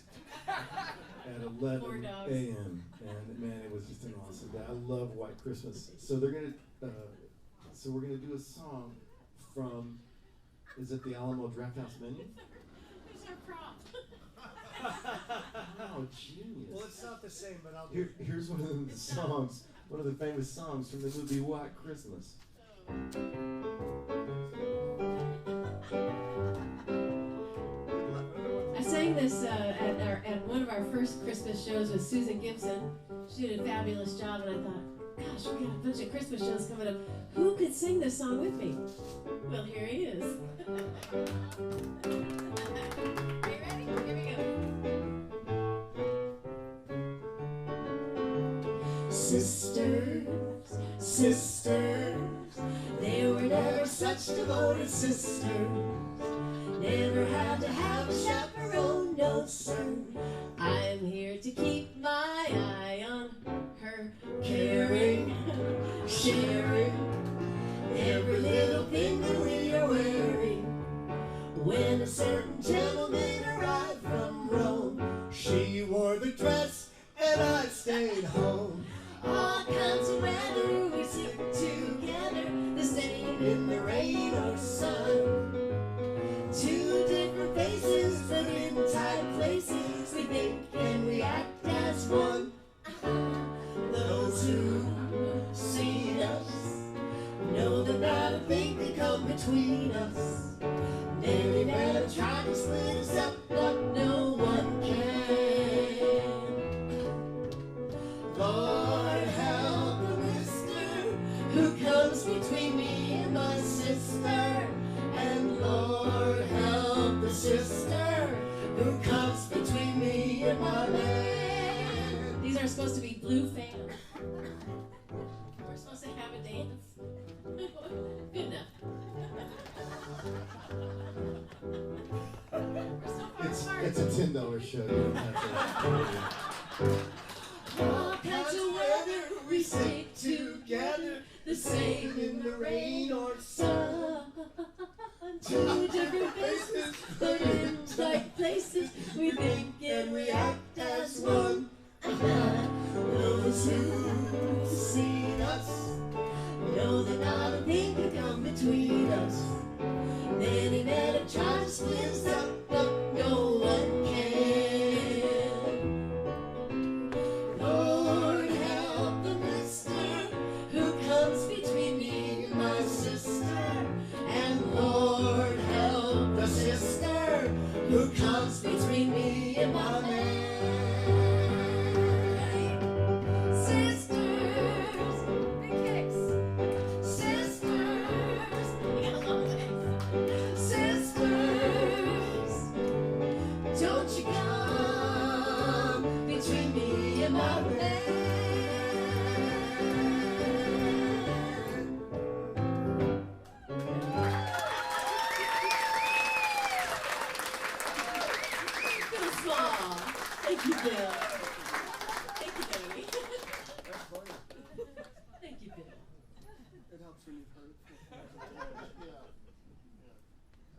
at 11 a.m. and man, it was just an awesome day. I love White Christmas. So we're gonna do a song from, is it the Alamo Drafthouse Menu? Who's our prop? Oh, genius. Well, it's not the same, but I'll do Here's one of the songs, one of the famous songs from the movie White Christmas. I sang this at one of our first Christmas shows with Susan Gibson. She did a fabulous job, and I thought, gosh, we got a bunch of Christmas shows coming up. Who could sing this song with me? Well, here he is. Are you ready? Here we go. Sisters, sisters, they were never such devoted sisters. Never had to have a chaperone, no sir. I'm here to keep my eye on her, caring, sharing every little thing that we are wearing. When a certain gentleman arrived from Rome, She wore the dress and I stayed home. all kinds of weather we stick together, the same in the rain or sun. Two different faces, but in tight places, we think and we act as one. Those who see us know that not a thing can come between us. Many men have tried to split us up, but no one can. Lord, help the mister who comes between me and my sister. And Lord, help the sister who comes between me and my man. These are supposed to be blue fans. We're supposed to have a dance. Good enough. We're so far apart. It's a $10 show. You don't have to. All kinds of weather we stick together, the same in the rain or sun. Two different faces, but in tight places, we think and we act as one. Those who've seen us know that not a thing can come between us. Many men have tried to split us up, but no one can. Lord, help the mister who comes between me and my sister. And Lord, help the sister who comes between me and my man. Sisters, big kicks. Sisters, we got a long legs. Sisters, don't you come between me and my man. Bill Small. Thank you, Bill. Thank you, Tony. That's funny. Thank you, Bill. It helps when you've heard it.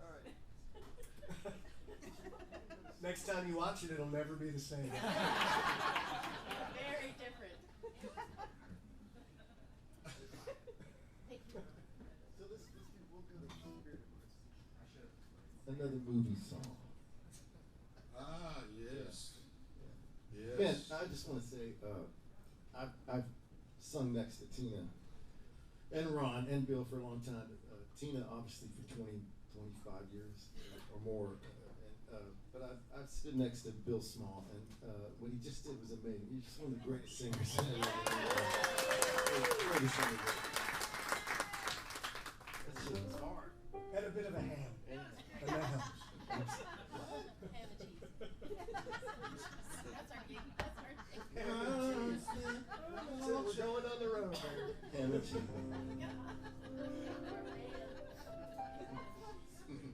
All right. Next time you watch it, it'll never be the same. Very different. Another movie song. Ah, yes. Yes. Ben, I just want to say, I've sung next to Tina and Ron and Bill for a long time. Tina, obviously, for 20, 25 years or more. But I've stood next to Bill Small, and what he just did was amazing. He's just one of the greatest singers. Greatest singer. That shit was hard. And a bit of a ham. And that helps. Ham and cheese. That's our gig. That's our gig. So we're going on the road, baby. And it's-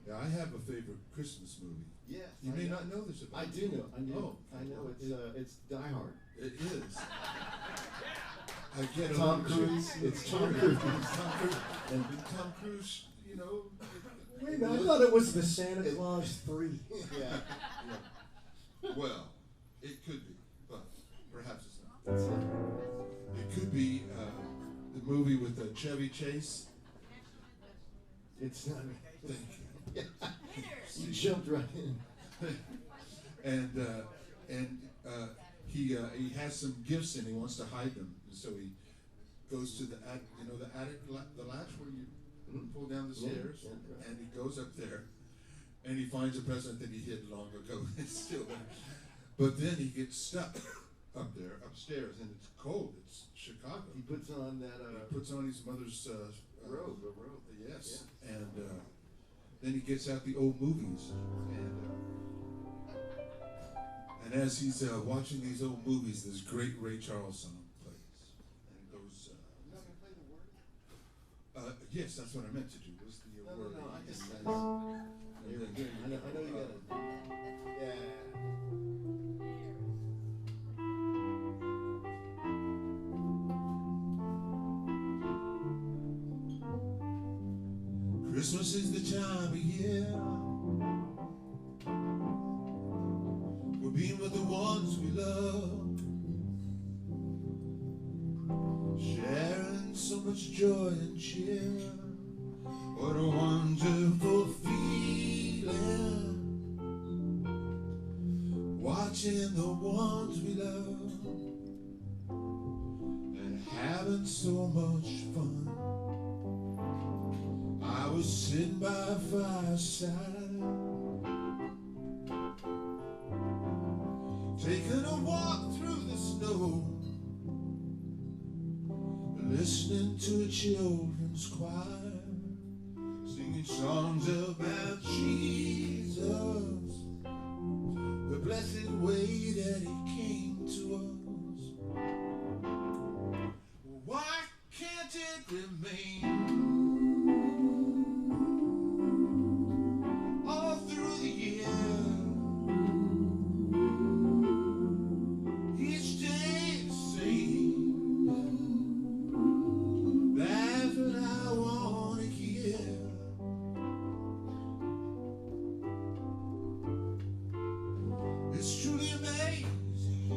Yeah, I have a favorite Christmas movie. Yes. You I may know. not know this about I do know. I know. Oh, I know. It's Die Hard. It is. I get a Tom little Cruise. cheesy. It's Tom Cruise. Tom Cruise. And Tom Cruise, you know. Wait a minute, I thought it was the Santa Claus 3. Yeah. Well, it could be, but perhaps it's not. That's it. It could be the movie with Chevy Chase. It's not. Thank you. You jumped right in. and he has some gifts and he wants to hide them. And so he goes to the attic, the attic, the latch where you pull down the stairs, right. and he goes up there, and he finds a present that he hid long ago. It's still there. But then he gets stuck up there, upstairs, and it's cold. It's Chicago. He puts on that He puts on his mother's robe. Yes, and then he gets out the old movies, and as he's watching these old movies, this great Ray Charles song plays, and it goes. You're not gonna play the word? Yes, that's what I meant to do. Was the word? No. I just. And Here, I know you gotta. Yeah. Christmas is the time of year we're being with the ones we love, sharing so much joy and cheer. What a wonderful feeling, watching the ones we love and having so much fun. I was sitting by a fireside, taking a walk through the snow, listening to a children's choir, singing songs about Jesus, the blessed way that he came to us. Why can't it remain all through the year? Each day the same. That's what I want to hear. It's truly amazing,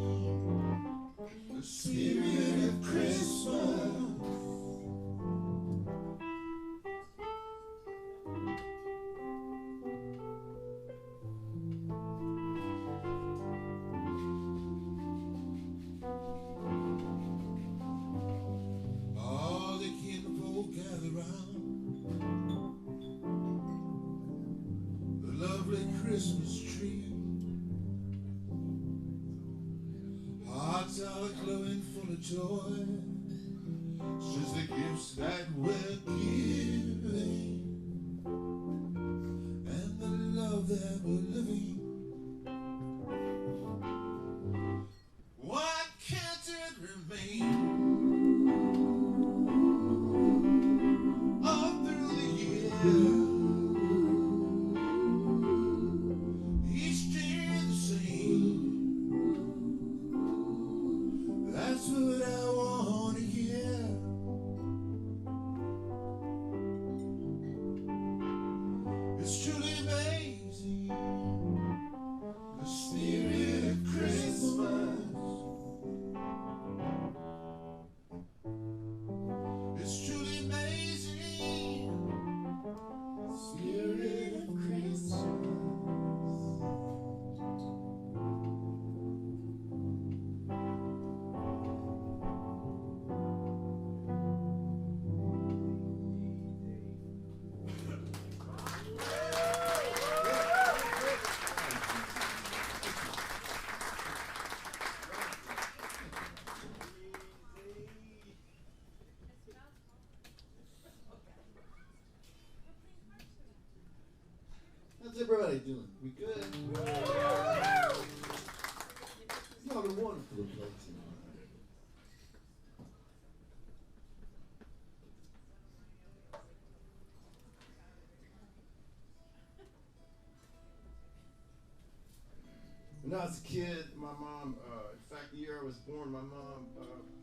the spirit of Christmas. All the kinfolk gather round the lovely Christmas tree. Hearts are glowing full of joy since the gifts that we're giving and the love that we're living. Why can't it remain all through the year? Each day the same. That's what I want to hear. It's truly amazing, the spirit of Christmas. It's truly amazing, the spirit of Christmas. How's everybody doing? We good? Y'all been wonderful to play tonight. When I was a kid, my mom, in fact, the year I was born, my mom,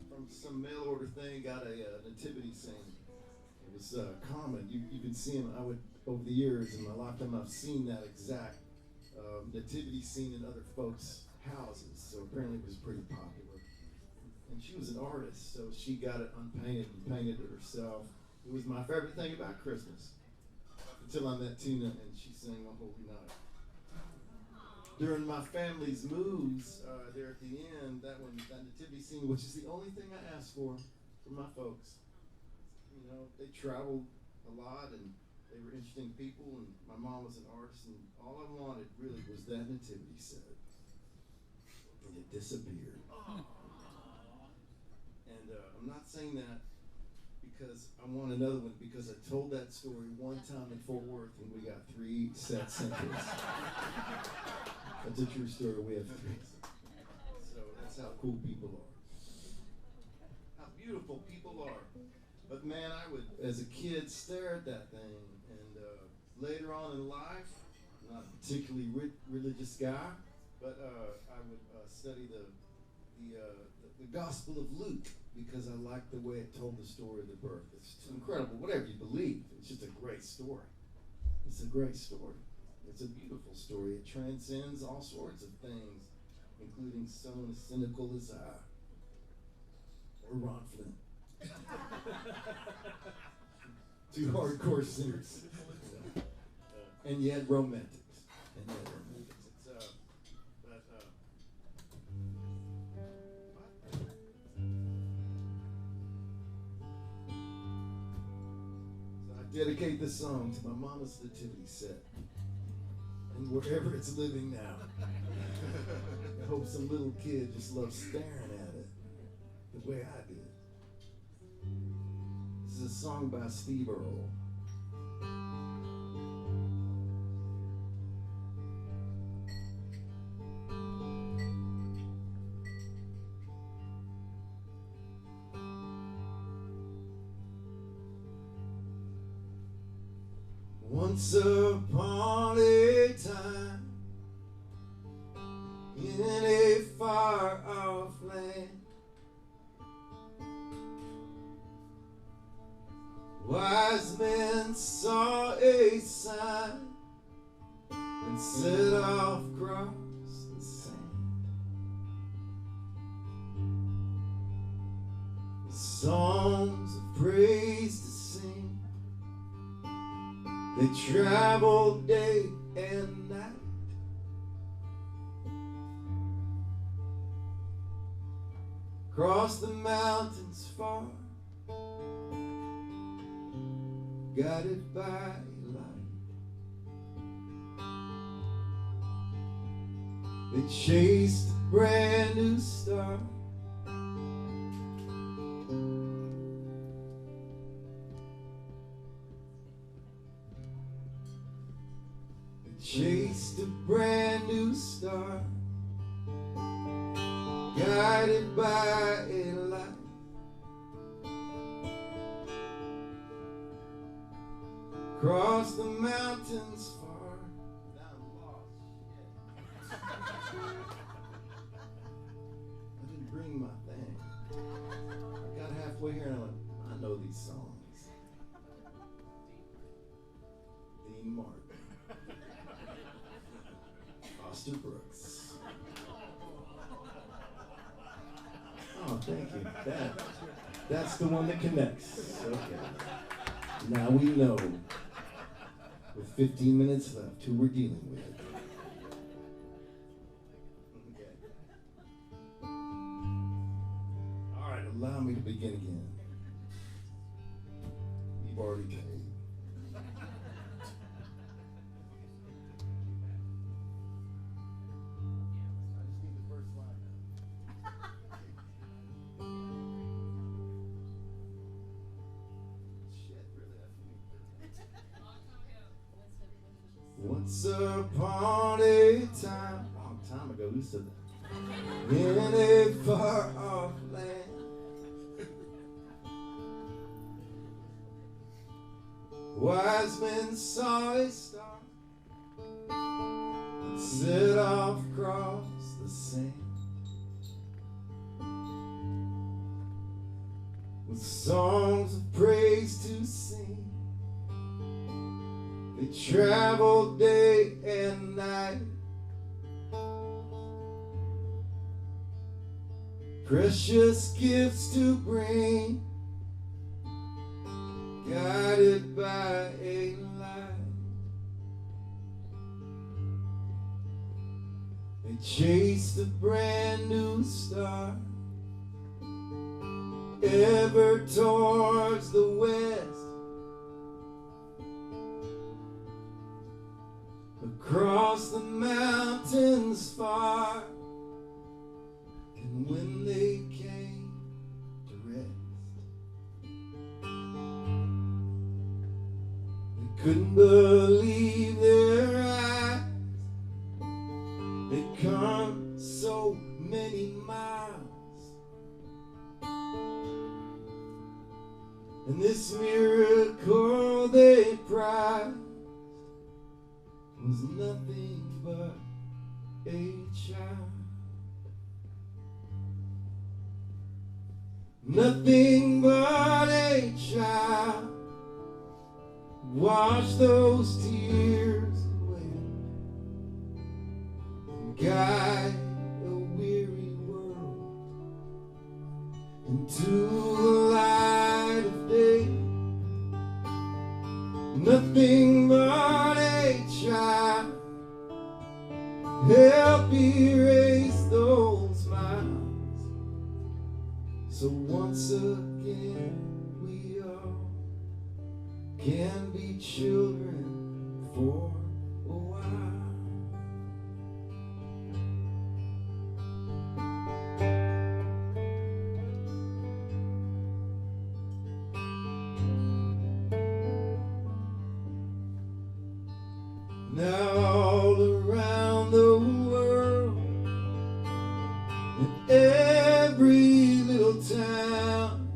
from some mail order thing, got a nativity scene. It was common. You could see them. Over the years in my lifetime, I've seen that exact nativity scene in other folks' houses. So apparently it was pretty popular. And she was an artist, so she got it unpainted and painted it herself. It was my favorite thing about Christmas. until I met Tina and she sang on Holy Night. During my family's moves, there at the end, that nativity scene, which is the only thing I asked for my folks. You know, they traveled a lot and they were interesting people, and my mom was an artist, and all I wanted really was that nativity set. And it disappeared. And I'm not saying that because I want another one, because I told that story one time in Fort Worth and we got 3 set centers. That's a true story. We have 3. So that's how cool people are. How beautiful people are. But man, I would, as a kid, stare at that thing. And later on in life, I'm not a particularly religious guy, but I would study the Gospel of Luke, because I like the way it told the story of the birth. It's incredible. Whatever you believe, it's just a great story. It's a great story. It's a beautiful story. It transcends all sorts of things, including someone as cynical as I, or Ron Flynn. 2 hardcore sinners. And yet romantics. Dedicate this song to my mama's nativity set, and wherever it's living now. I hope some little kid just loves staring at it the way I did. This is a song by Steve Earle. Once upon a time, in a far-off land, wise men saw a sign and set off across the sand. Songs of praise to sing, they traveled day and night, across the mountains far, guided by light. They chased a brand new star, chased a brand new star, guided by a light. Across the mountains far. Now I'm lost. I didn't bring my thing. I got halfway here and I went, I know these songs. Dean Martin. Foster Brooks. Oh, thank you. That's the one that connects. Okay. Now we know, with 15 minutes left, who we're dealing with. Okay. All right, allow me to begin again. You've already paid. Once upon a time, long time ago, who said that? In a far off land, wise men saw a star and set off across the sand, with songs of praise to sing. They traveled day and night, precious gifts to bring, guided by a light. They chased a brand new star ever towards the west, across the mountains far. And when they came to rest, they couldn't believe their eyes. They'd come so many miles, and this miracle they prized was nothing but a child. Nothing but a child. Wash those tears away and guide a weary world into the light of day. Nothing but a child. Help erase those miles, so once again we all can be children for a while. Now all around the world, in every little town,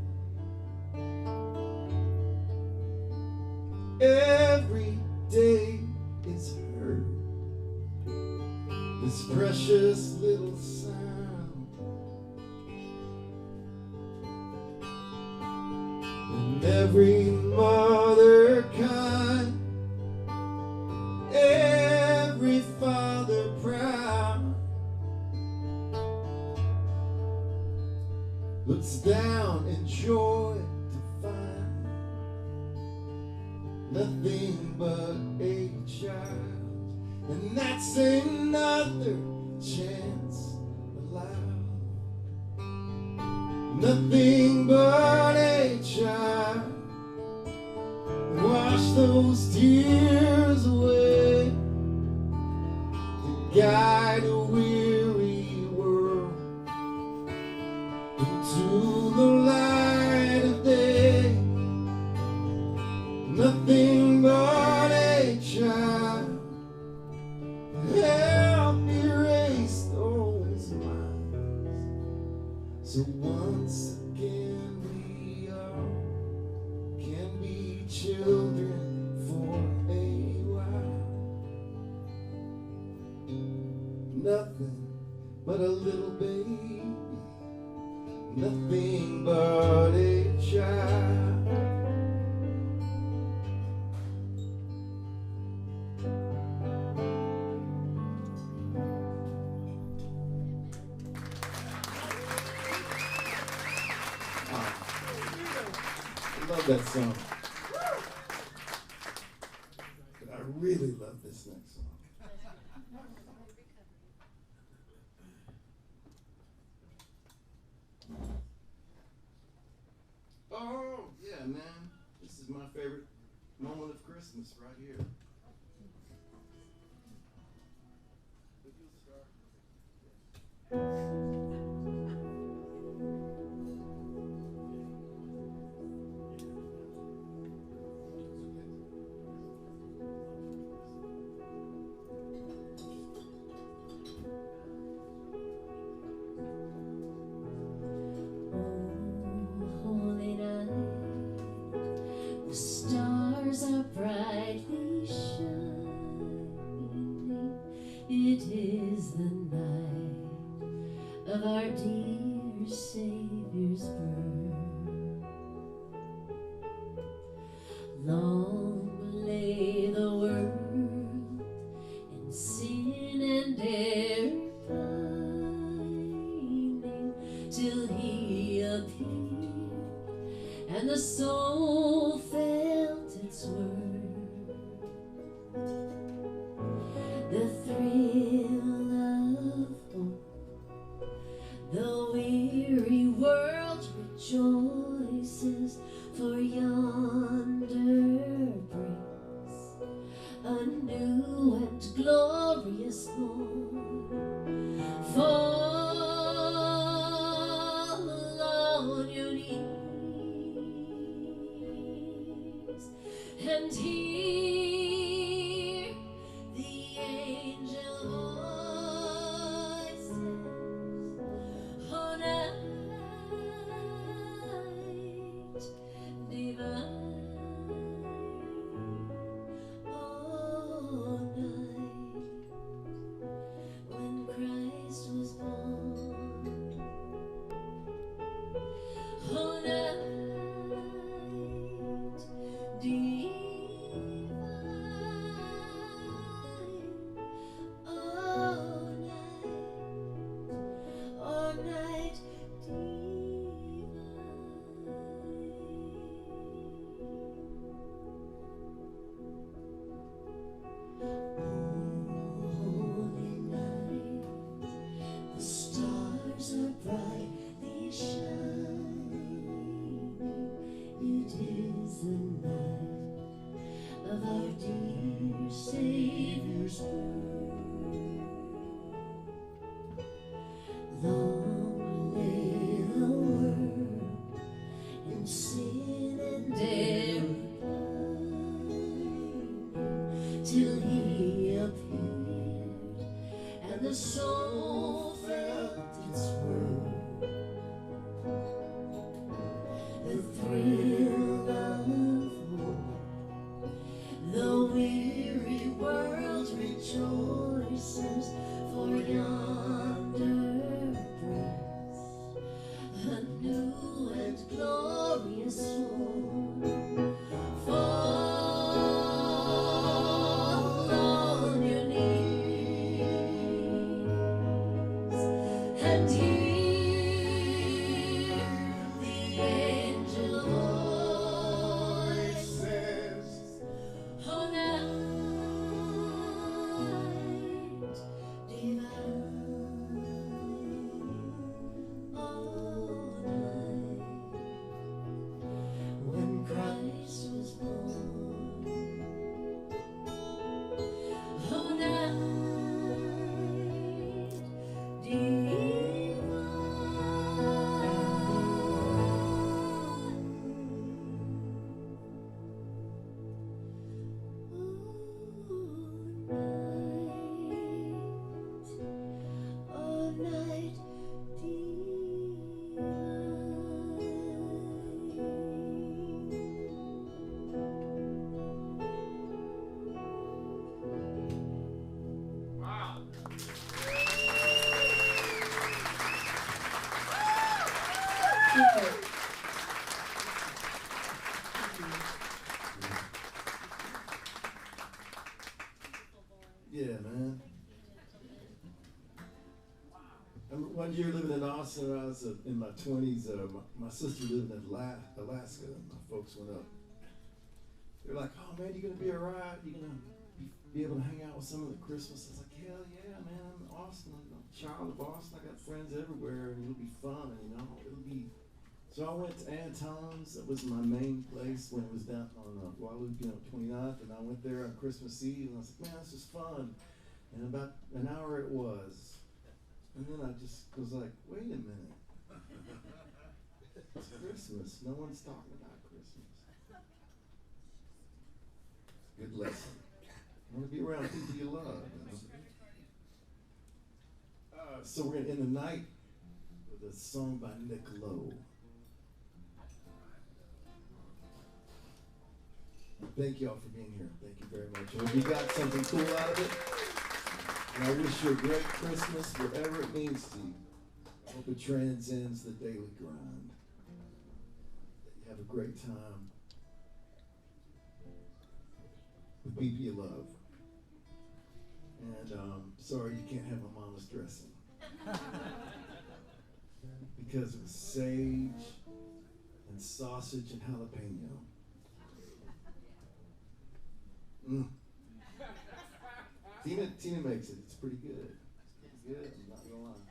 every day is heard this precious little sound, and every mother kind, every father proud, looks down in joy to find nothing but a child, and that's another chance allowed. Nothing but a child. Wash those tears away to guide a weary world into the light of day. Nothing but a child. Help erase those miles, so once again we all can be children for a while. Nothing but a little baby, nothing but a child. I love that song. But I really love this next song. Oh, yeah, man. This is my favorite moment of Christmas right here. But you'll start. Holy night, the stars are brightly shining. It is the night of our dear Savior's birth. Long lay the world in sin and error pining, till He appeared and the soul felt its worth. The thrill of new and glorious morn. Fall on your knees and hear the angel voices on night divine, all night when Christ was born, all night divine, all night divine. Holy night, the stars are brightly shining. It is the night of our dear Savior's birth. Long lay the world in sin and error, till He appeared, and the soul felt its worth. The thrill of hope, the weary world rejoices, for yonder breaks a new and glorious morn. Fall on your knees and hear the angel voices on night divine, all night when Christ was born, all night divine, all night Wow. Yeah, man. I remember one year living in Austin, when I was in my 20s. My sister lived in Alaska, and my folks went up. They're like, "Oh man, you gonna be alright? You gonna be able to hang out with some of the Christmas?" I was like, "Hell yeah, man! I'm in Austin. I'm a child of Austin. I got friends everywhere, and it'll be fun. And, it'll be." So I went to Anton's. That was my main place when it was down on Guadalupe on 29th, and I went there on Christmas Eve, and I was like, "Man, this is fun." And about an hour it was, and then I just was like, "Wait a minute, it's Christmas. No one's talking about Christmas." Good lesson. I want to be around people you love. So we're going to end the night with a song by Nick Lowe. Thank you all for being here. Thank you very much. I hope you got something cool out of it. And I wish you a great Christmas, whatever it means to you. I hope it transcends the daily grind. That you have a great time with people you love. And sorry you can't have my mama's dressing. Because it was sage and sausage and jalapeno. Tina makes it. It's pretty good. It's pretty good. I'm not gonna lie.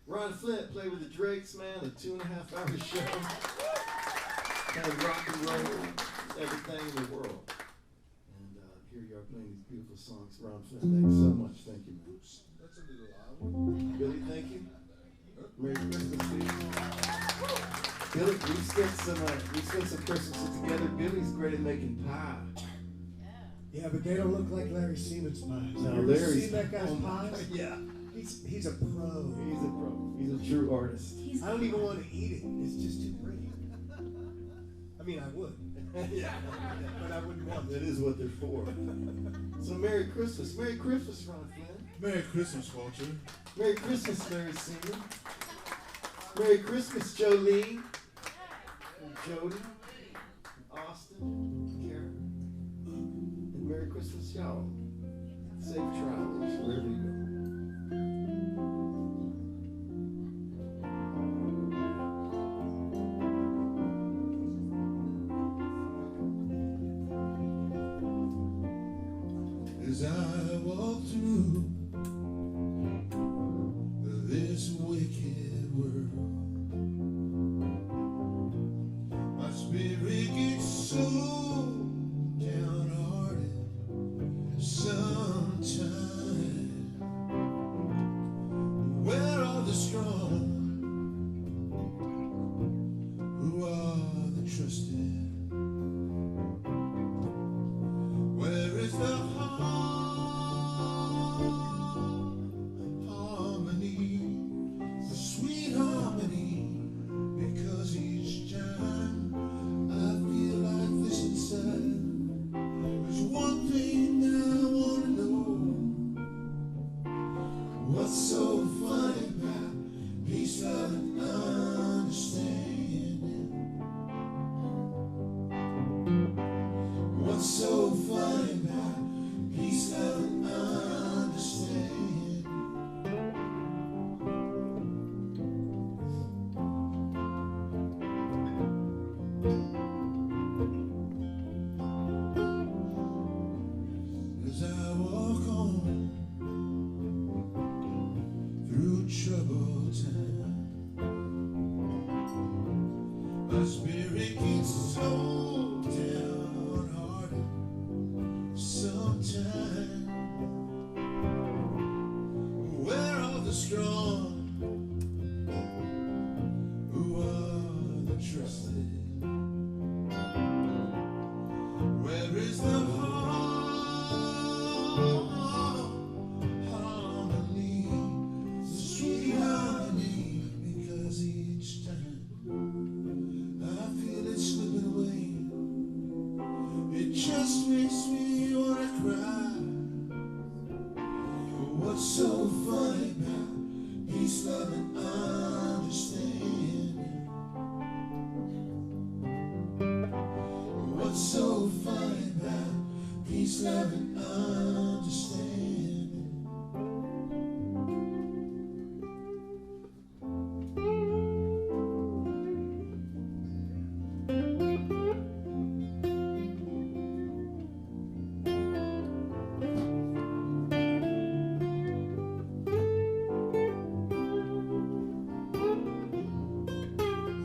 Ron Flint played with the Drakes, man. A 2.5-hour show. Kind of rock and roll, everything in the world. And here you are. playing these beautiful songs. Ron Flynn, thanks so much. Thank you, man. That's a little loud. Billy, thank you. Merry Christmas to you. Billy, we've spent some Christmases together. Billy's great at making pie. Yeah, but they don't look like Larry Siemens pies. No, You ever Larry's seen that guy's oh my pies? God, yeah. He's a pro. He's a pro. He's a true artist. I don't even want to eat it. It's just too pretty. I mean, I would. Yeah. But I wouldn't want That to. is what they're for. So Merry Christmas. Merry Christmas, Ron Flynn. Merry Christmas, Walter. Merry Christmas, Larry Singer. Merry Christmas, Jolene. And Jody. Austin. Karen. And Merry Christmas, y'all. Safe travels wherever you go. As I walk through this wicked world, my spirit gets so downhearted sometimes. Where are the strong? Who are the trusted? Where is the harmony, the sweet harmony? Because each time I feel like this inside, there's one thing I want to know. What's so funny about peace, love, and understanding? What's so funny about peace, love, and understanding? As I walk on through troubled time, my spirit gets so downhearted sometimes. Where are the strong? Who are the trusted? Where is the harmony, the sweet harmony? Because each time I feel it slipping away, it just makes me wanna cry. What's so funny about peace, love, and understanding? What's so funny about peace, love, and understanding?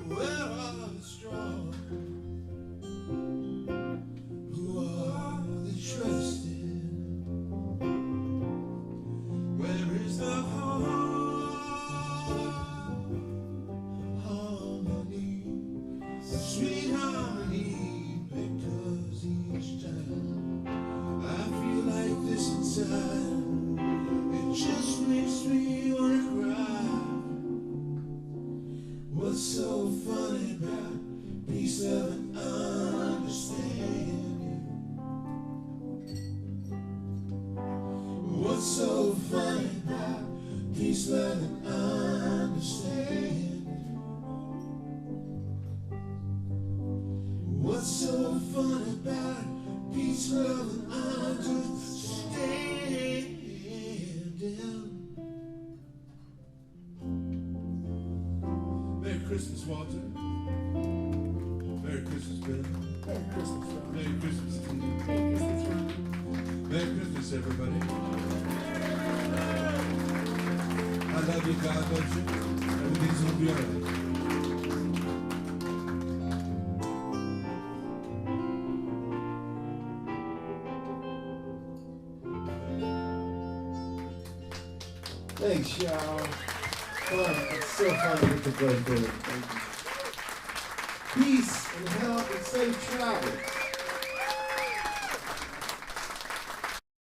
Where are the strong? Who are the trusted? Where is the harmony, the sweet harmony? Because each time I feel like this inside, it just makes me wanna cry. What's so funny about peace, love, and understanding? What's so funny about peace, love, and understanding? What's so funny about peace, love, and understanding? Merry Christmas, Walter. Merry Christmas, Ben. Merry Christmas, Ron. Merry Christmas, Steve. Merry Christmas, Ron. Merry Christmas, everybody. I love you, God loves you. Everything's gonna be all right. Thanks, y'all. Fun. It's so fun to get to play for it. Peace and health and safe travels.